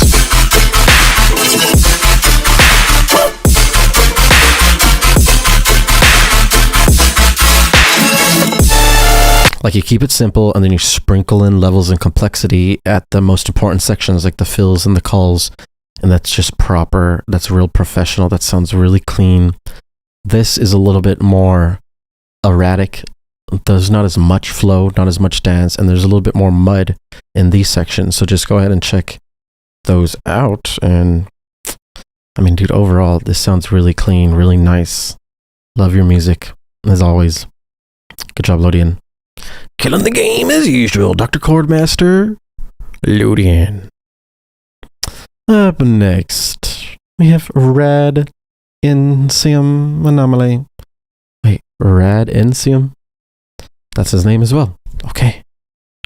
Like you keep it simple and then you sprinkle in levels and complexity at the most important sections like the fills and the calls. And that's just proper. That's real professional. That sounds really clean. This is a little bit more erratic. There's not as much flow, not as much dance, and there's a little bit more mud in these sections. So just go ahead and check those out. And I mean, dude, overall, this sounds really clean, really nice. Love your music, as always. Good job, Lodian. Killing the game as usual, Dr. Chordmaster, Lodian. Up next, we have Rad Insium Anomaly. Wait, Rad Insium? That's his name as well. Okay.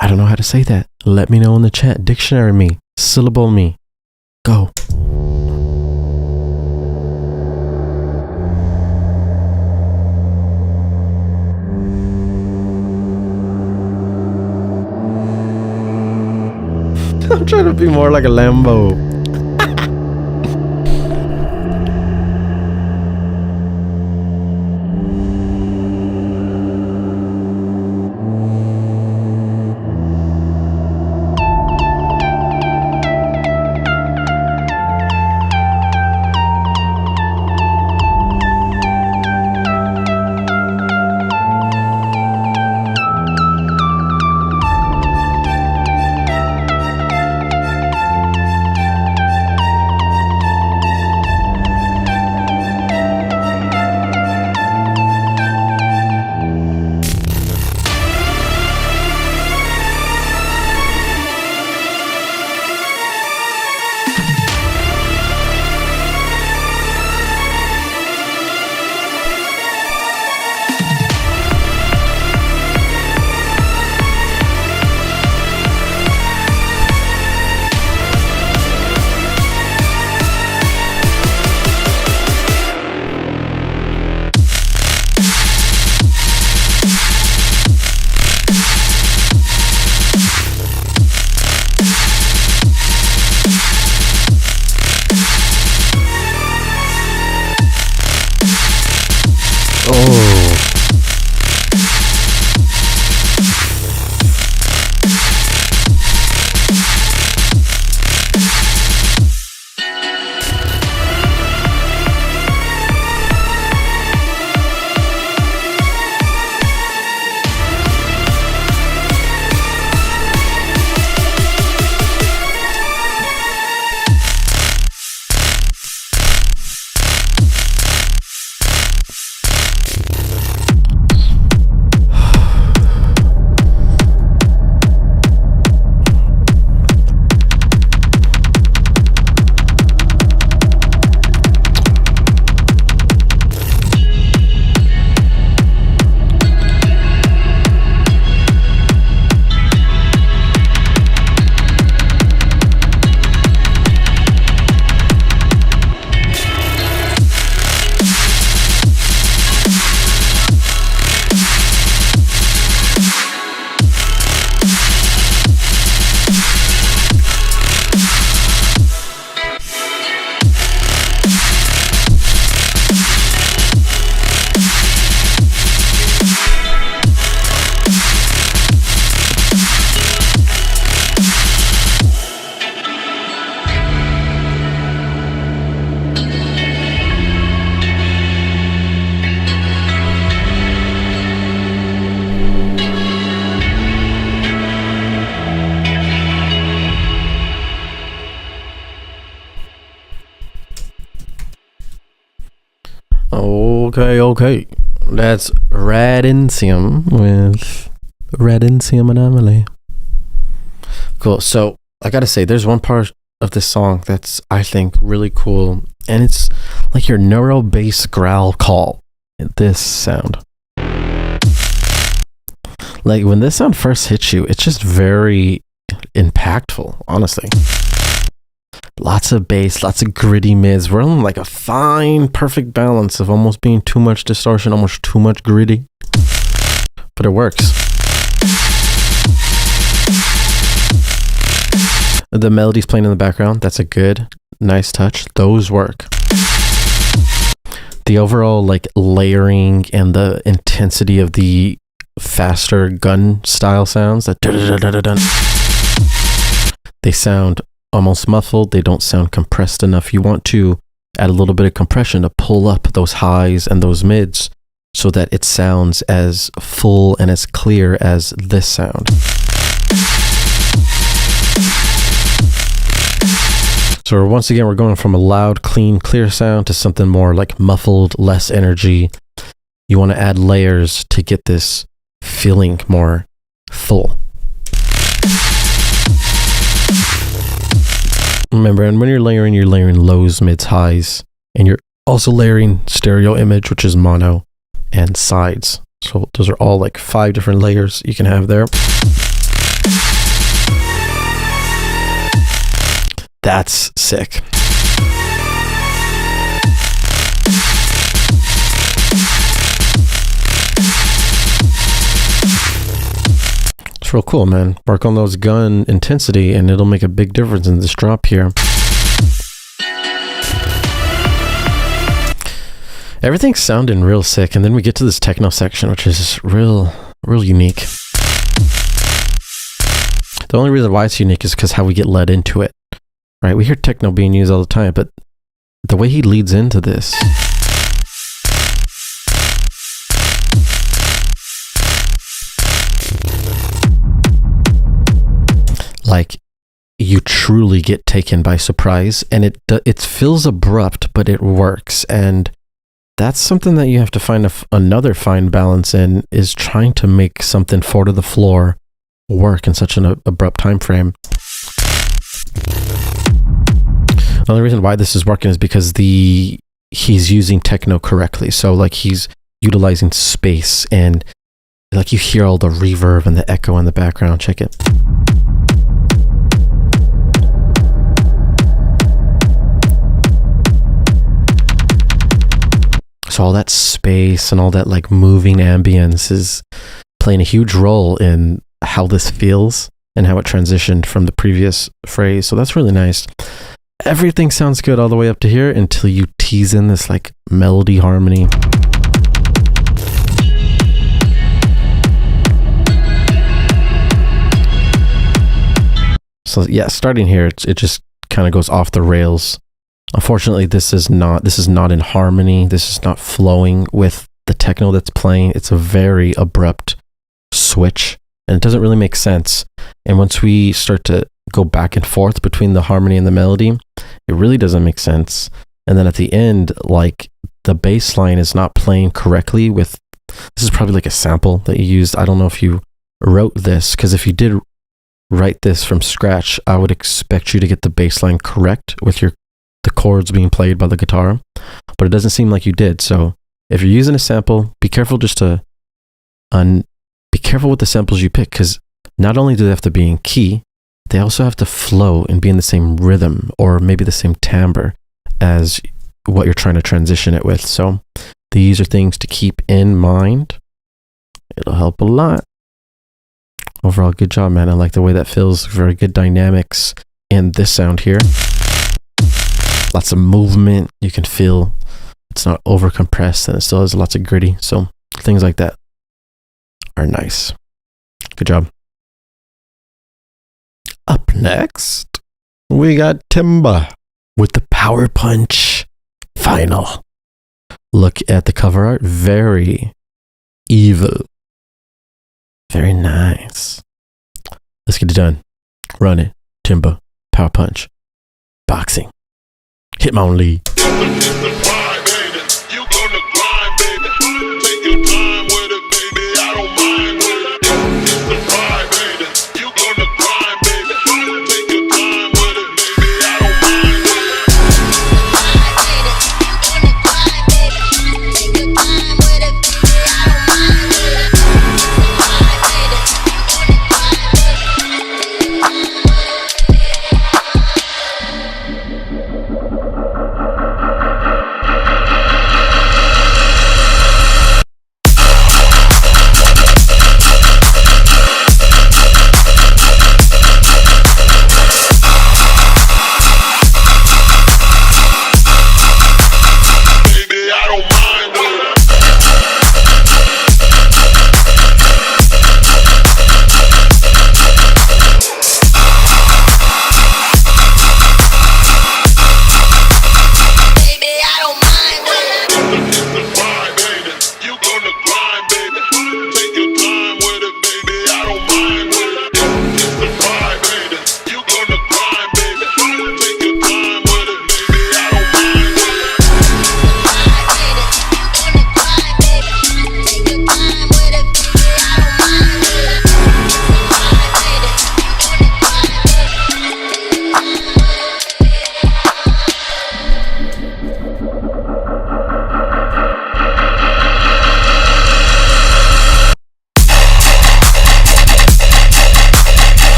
I don't know how to say that. Let me know in the chat. Dictionary me. Syllable me. Go. I'm trying to be more like a Lambo. Okay. That's Radincium with Radincium Anomaly. Cool. So I gotta say, there's one part of this song that's, I think, really cool, and it's like your neuro bass growl call. This sound. Like when this sound first hits you, it's just very impactful, honestly. Lots of bass, lots of gritty mids. We're on like a fine, perfect balance of almost being too much distortion, almost too much gritty. But it works. The melody's playing in the background. That's a good, nice touch. Those work. The overall like layering and the intensity of the faster gun style sounds, that they sound almost muffled. They don't sound compressed enough. You want to add a little bit of compression to pull up those highs and those mids so that it sounds as full and as clear as this sound. So once again, we're going from a loud, clean, clear sound to something more like muffled, less energy. You want to add layers to get this feeling more full. Remember, and when you're layering lows, mids, highs, and you're also layering stereo image, which is mono, and sides. So those are all like 5 different layers you can have there. That's sick. It's real cool, man. Work on those gun intensity and it'll make a big difference in this drop here. Everything's sounding real sick, and then we get to this techno section, which is real unique. The only reason why it's unique is because how we get led into it, right? We hear techno being used all the time, but the way he leads into this, like, you truly get taken by surprise, and it feels abrupt, but it works. And that's something that you have to find another fine balance in, is trying to make something 4 to the floor work in such an abrupt time frame. The only reason why this is working is because he's using techno correctly. So like he's utilizing space, and like you hear all the reverb and the echo in the background. Check it. So all that space and all that like moving ambience is playing a huge role in how this feels and how it transitioned from the previous phrase. So that's really nice. Everything sounds good all the way up to here until you tease in this like melody harmony. So yeah, starting here, it just kind of goes off the rails. Unfortunately, this is not in harmony. This is not flowing with the techno that's playing. It's a very abrupt switch, and it doesn't really make sense. And once we start to go back and forth between the harmony and the melody, it really doesn't make sense. And then at the end, like the bass line is not playing correctly with, this is probably like a sample that you used. I don't know if you wrote this, because if you did write this from scratch, I would expect you to get the bass line correct with the chords being played by the guitar, but it doesn't seem like you did. So if you're using a sample, be careful just to be careful with the samples you pick, because not only do they have to be in key, they also have to flow and be in the same rhythm or maybe the same timbre as what you're trying to transition it with. So these are things to keep in mind. It'll help a lot. Overall, good job, man. I like the way that feels. Very good dynamics in this sound here. Lots of movement. You can feel it's not over compressed, and it still has lots of gritty. So things like that are nice. Good job. Up next, we got Timba with the Power Punch Final. Look at the cover art. Very evil. Very nice. Let's get it done. Run it. Timba. Power Punch. Boxing. Hit my own lead.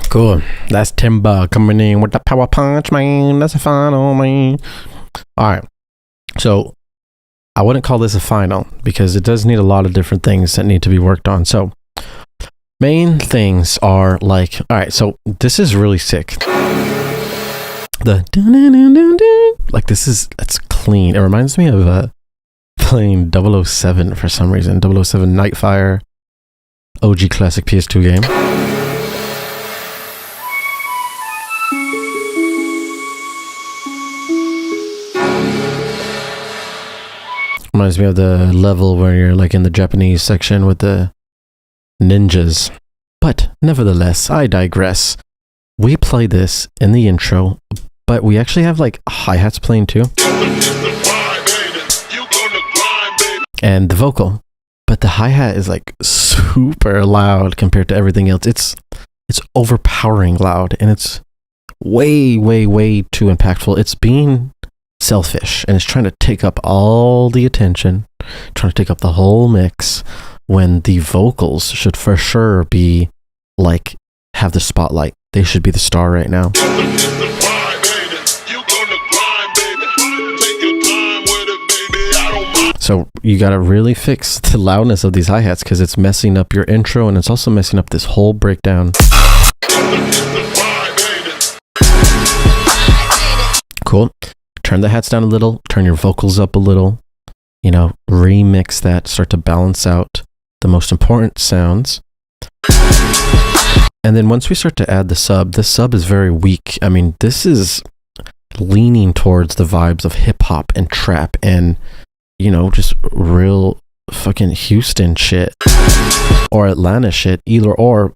Cool. That's Timber coming in with the power punch, man. That's a final, man. All right. So I wouldn't call this a final because it does need a lot of different things that need to be worked on. So main things are like, all right, so this is really sick. The like that's clean. It reminds me of playing 007 for some reason. 007 Nightfire, OG classic PS2 game. Reminds me of the level where you're like in the Japanese section with the ninjas. But nevertheless, I digress. We play this in the intro, but we actually have like hi-hats playing too. And the vocal. But the hi-hat is like super loud compared to everything else. It's overpowering loud, and it's way, way, way too impactful. It's being selfish, and it's trying to take up all the attention, trying to take up the whole mix, when the vocals should for sure be like have the spotlight. They should be the star right now. So you gotta really fix the loudness of these hi-hats because it's messing up your intro, and it's also messing up this whole breakdown. Cool. Turn the hats down a little, turn your vocals up a little, you know, remix that, start to balance out the most important sounds. And then once we start to add the sub is very weak. I mean, this is leaning towards the vibes of hip hop and trap and, you know, just real fucking Houston shit or Atlanta shit, either or,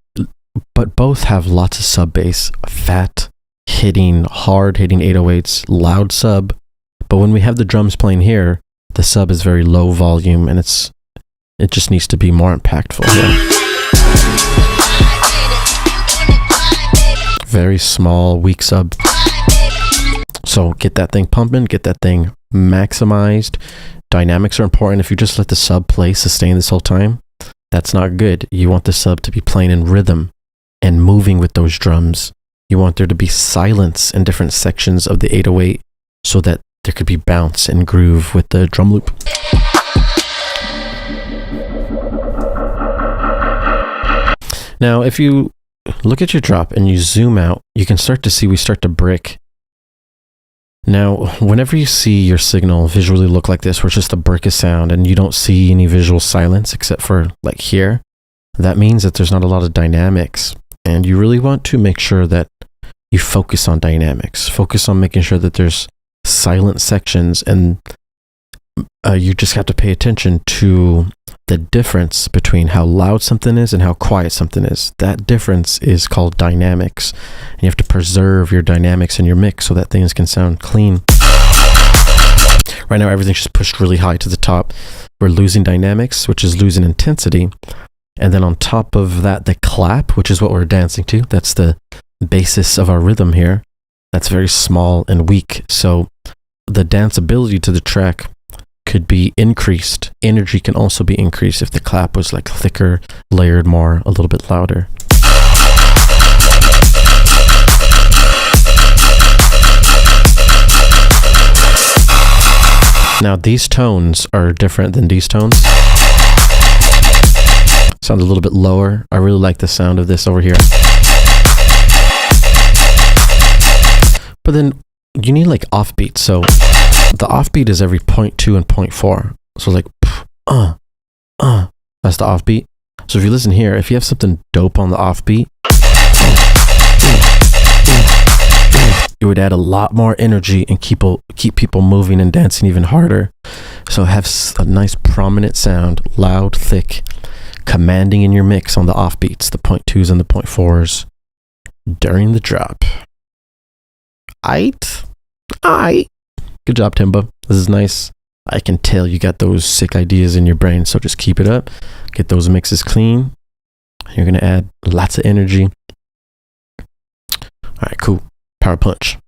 but both have lots of sub bass, fat, hard hitting 808s, loud sub. But when we have the drums playing here, the sub is very low volume, and it just needs to be more impactful here. Very small, weak sub. So get that thing pumping, get that thing maximized. Dynamics are important. If you just let the sub play sustain this whole time, that's not good. You want the sub to be playing in rhythm and moving with those drums. You want there to be silence in different sections of the 808 so that there could be bounce and groove with the drum loop. Now, if you look at your drop and you zoom out, you can start to see we start to brick. Now, whenever you see your signal visually look like this, where it's just a brick of sound and you don't see any visual silence except for like here, that means that there's not a lot of dynamics. And you really want to make sure that you focus on dynamics. Focus on making sure that there's silent sections, and you just have to pay attention to the difference between how loud something is and how quiet something is. That difference is called dynamics. And you have to preserve your dynamics in your mix so that things can sound clean. Right now, everything's just pushed really high to the top. We're losing dynamics, which is losing intensity. And then on top of that, the clap, which is what we're dancing to. That's the basis of our rhythm here. That's very small and weak. So the danceability to the track could be increased. Energy can also be increased if the clap was like thicker, layered more, a little bit louder. Now these tones are different than these tones. Sound a little bit lower. I really like the sound of this over here. But then you need like offbeat. So the offbeat is every 0.2 and 0.4. So like, that's the offbeat. So if you listen here, if you have something dope on the offbeat, it would add a lot more energy and keep people moving and dancing even harder. So have a nice prominent sound, loud, thick, commanding in your mix on the offbeats, the 0.2s and the 0.4s during the drop. Aight. Good job, Timbo. This is nice. I can tell you got those sick ideas in your brain, so just keep it up. Get those mixes clean. You're going to add lots of energy. All right, cool. Power punch.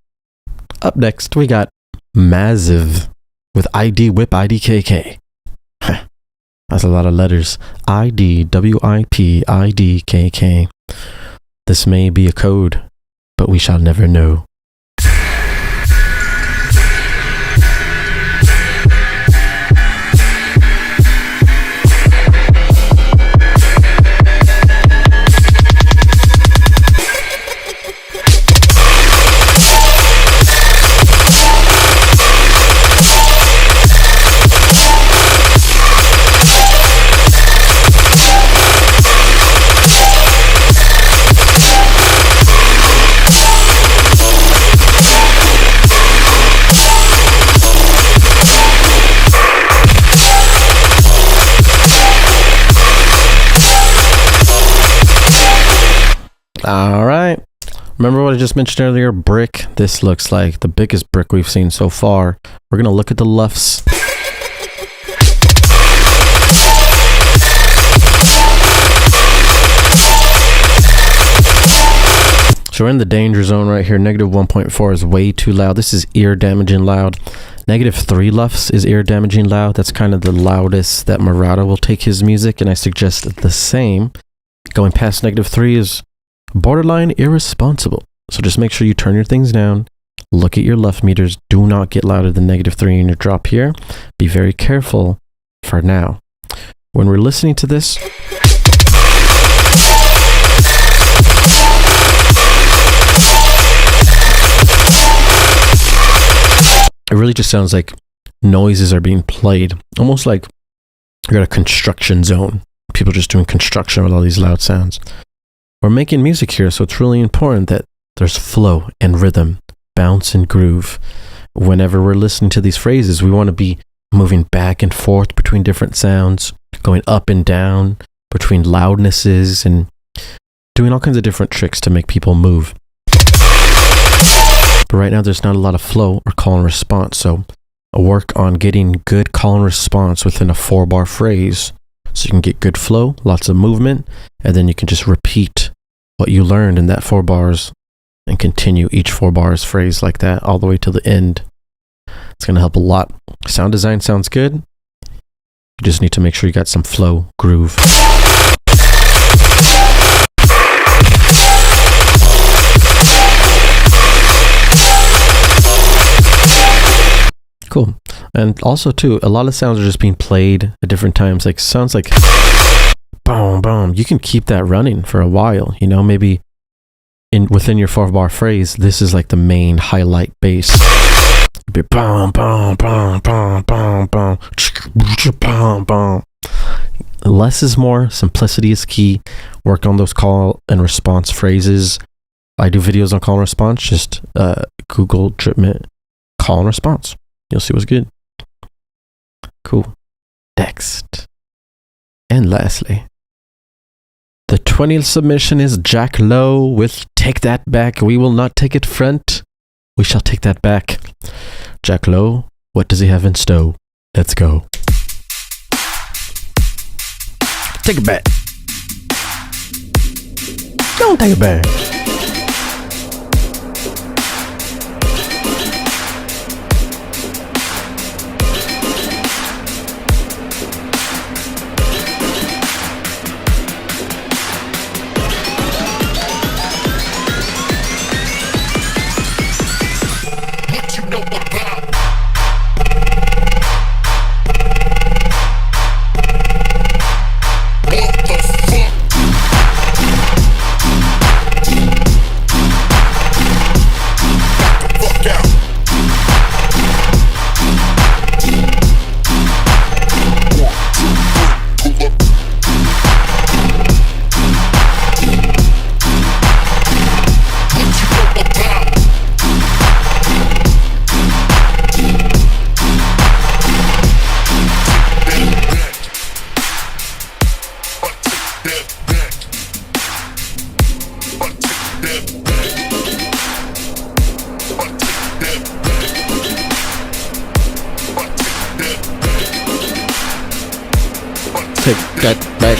Up next, we got Massive. with ID, WIP, IDKK. That's a lot of letters. ID, WIP, IDKK. This may be a code, but we shall never know. All right. Remember what I just mentioned earlier? Brick. This looks like the biggest brick we've seen so far. We're going to look at the LUFS. So we're in the danger zone right here. Negative 1.4 is way too loud. This is ear damaging loud. Negative 3 LUFS is ear damaging loud. That's kind of the loudest that Murata will take his music, and I suggest the same. Going past negative 3 is borderline irresponsible. So just make sure you turn your things down. Look at your LUFS meters. Do not get louder than negative 3 in your drop here. Be very careful for now. When we're listening to this, it really just sounds like noises are being played. Almost like you're at a construction zone. People just doing construction with all these loud sounds. We're making music here, so it's really important that there's flow and rhythm, bounce and groove. Whenever we're listening to these phrases, we want to be moving back and forth between different sounds, going up and down between loudnesses, and doing all kinds of different tricks to make people move. But right now, there's not a lot of flow or call and response, so work on getting good call and response within a 4-bar phrase so you can get good flow, lots of movement, and then you can just repeat what you learned in that 4 bars and continue each 4 bars phrase like that all the way to the end. It's going to help a lot. Sound design sounds good. You just need to make sure you got some flow, groove. Cool. And also too, a lot of sounds are just being played at different times. Like sounds like boom, boom. You can keep that running for a while, you know, maybe within your 4-bar phrase, this is like the main highlight bass. Be boom, boom, boom, boom, boom, boom, boom, boom. Less is more, simplicity is key. Work on those call and response phrases. I do videos on call and response. Just Google Dripment call and response. You'll see what's good. Cool. Next. And lastly, the 20th submission is Jack Lowe with Take That Back. We will not take it front. We shall take that back. Jack Lowe, what does he have in stow? Let's go. Take it back. Don't take it back. Take that back.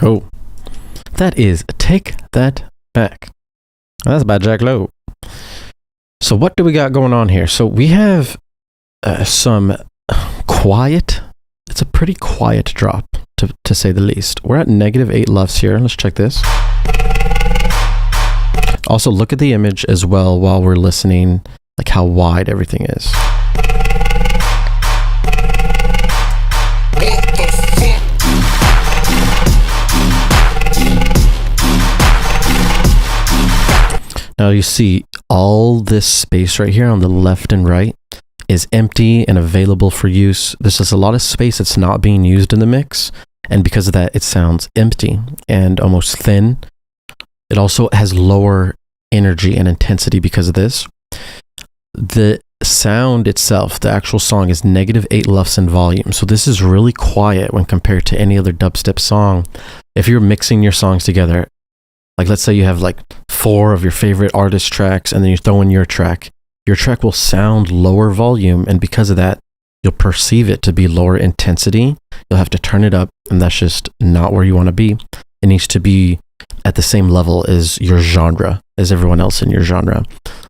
Cool. That is Take That Back. That's by Jack Lowe. So what do we got going on here? So we have some quiet. It's a pretty quiet drop, to say the least. We're at -8 LUFS here. Let's check this. Also, look at the image as well while we're listening, like how wide everything is. Now you see all this space right here on the left and right is empty and available for use. This is a lot of space that's not being used in the mix, and because of that, it sounds empty and almost thin. It also has lower energy and intensity because of this. The sound itself, the actual song, is -8 LUFS in volume. So this is really quiet when compared to any other dubstep song. If you're mixing your songs together, like let's say you have like 4 of your favorite artist tracks and then you throw in your track will sound lower volume, and because of that, you'll perceive it to be lower intensity. You'll have to turn it up, and that's just not where you want to be. It needs to be at the same level as your genre, as everyone else in your genre.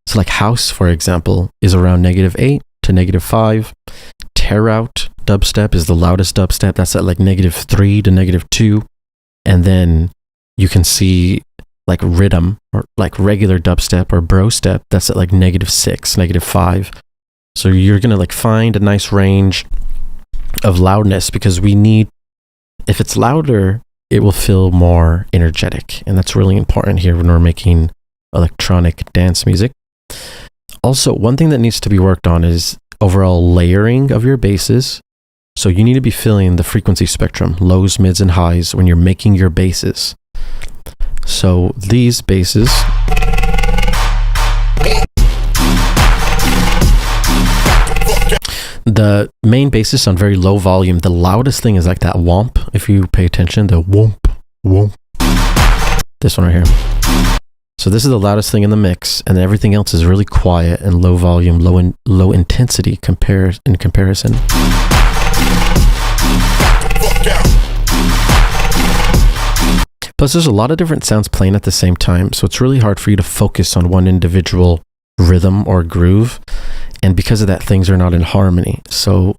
So like house, for example, is around -8 to -5. Tearout dubstep is the loudest dubstep. That's at like -3 to -2. And then you can see like rhythm or like regular dubstep or bro step. That's at like -6, -5. So you're going to like find a nice range of loudness, because we need, if it's louder, it will feel more energetic. And that's really important here when we're making electronic dance music. Also, one thing that needs to be worked on is overall layering of your basses. So you need to be feeling the frequency spectrum, lows, mids, and highs when you're making your basses. So these basses, the main basses sound very low volume. The loudest thing is like that womp. If you pay attention, the womp, womp. This one right here. So this is the loudest thing in the mix, and everything else is really quiet and low volume, low intensity in comparison. Plus, there's a lot of different sounds playing at the same time, so it's really hard for you to focus on one individual rhythm or groove. And because of that, things are not in harmony. So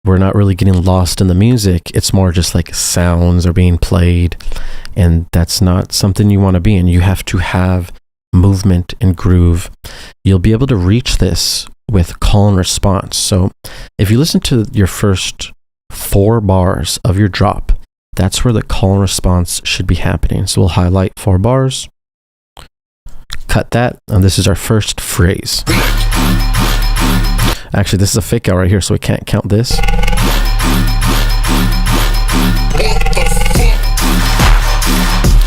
we're not really getting lost in the music. It's more just like sounds are being played, and that's not something you want to be in. You have to have movement and groove. You'll be able to reach this with call and response. So if you listen to your first 4 bars of your drop, that's where the call and response should be happening. So we'll highlight 4 bars, cut that, and this is our first phrase. Actually, this is a fake out right here, so we can't count this.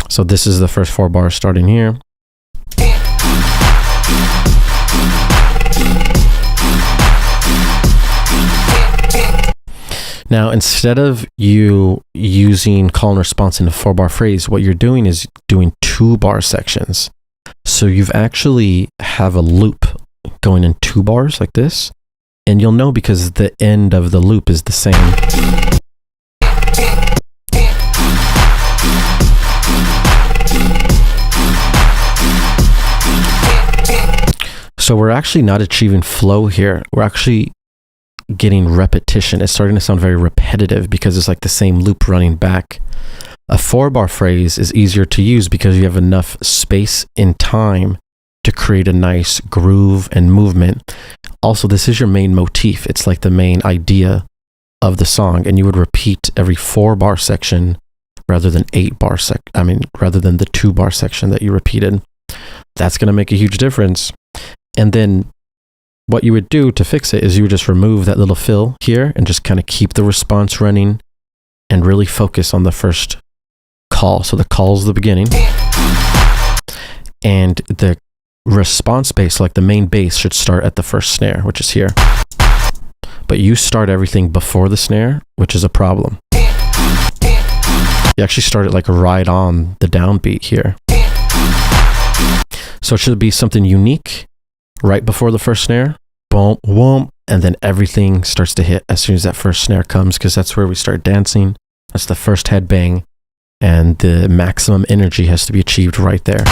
So this is the first 4 bars starting here. Now, instead of you using call and response in a 4-bar phrase, what you're doing is doing 2-bar sections. So you've actually have a loop going in 2 bars like this, and you'll know because the end of the loop is the same. So we're actually not achieving flow here. We're actually getting repetition. It's starting to sound very repetitive because it's like the same loop running back. A 4-bar phrase is easier to use because you have enough space in time to create a nice groove and movement. Also, this is your main motif. It's like the main idea of the song, and you would repeat every 4-bar section rather than rather than the 2-bar section that you repeated. That's going to make a huge difference. And then what you would do to fix it is you would just remove that little fill here and just kind of keep the response running and really focus on the first call. So the call is the beginning, and the response bass, like the main bass, should start at the first snare, which is here. But you start everything before the snare, which is a problem. You actually start it like right on the downbeat here. So it should be something unique right before the first snare, boom, whoom, and then everything starts to hit as soon as that first snare comes, because that's where we start dancing. That's the first headbang. and the maximum energy has to be achieved right there.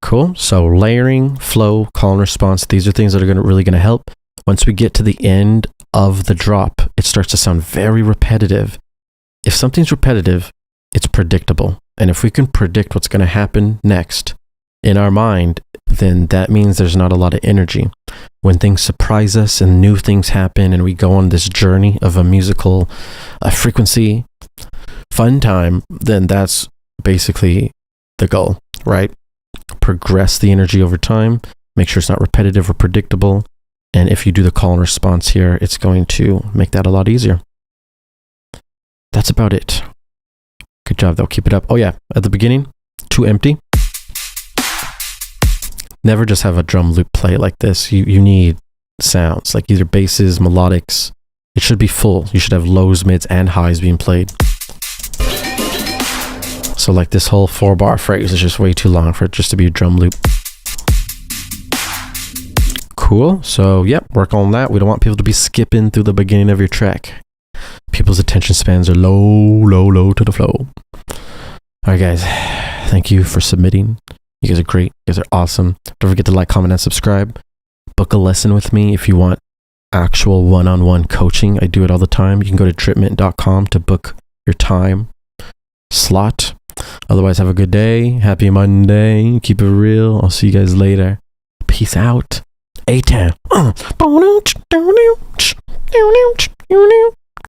Cool. So layering, flow, call and response, these are things that are really going to help. Once we get to the end of the drop, it starts to sound very repetitive. If something's repetitive, it's predictable. And if we can predict what's going to happen next in our mind, then that means there's not a lot of energy. When things surprise us and new things happen and we go on this journey of a musical frequency fun time, then that's basically the goal, right? Progress the energy over time, make sure it's not repetitive or predictable. And if you do the call and response here, it's going to make that a lot easier. That's about it. Good job, though. Keep it up. Oh, yeah. At the beginning, too empty. Never just have a drum loop play like this. You need sounds, like either basses, melodics. It should be full. You should have lows, mids, and highs being played. So like this whole 4-bar phrase is just way too long for it just to be a drum loop. Cool. So, yep, work on that. We don't want people to be skipping through the beginning of your track. People's attention spans are low to the flow. All right, guys. Thank you for submitting. You guys are great. You guys are awesome. Don't forget to like, comment, and subscribe. Book a lesson with me if you want actual one-on-one coaching. I do it all the time. You can go to dripment.com to book your time slot. Otherwise, have a good day. Happy Monday. Keep it real. I'll see you guys later. Peace out. A-Town.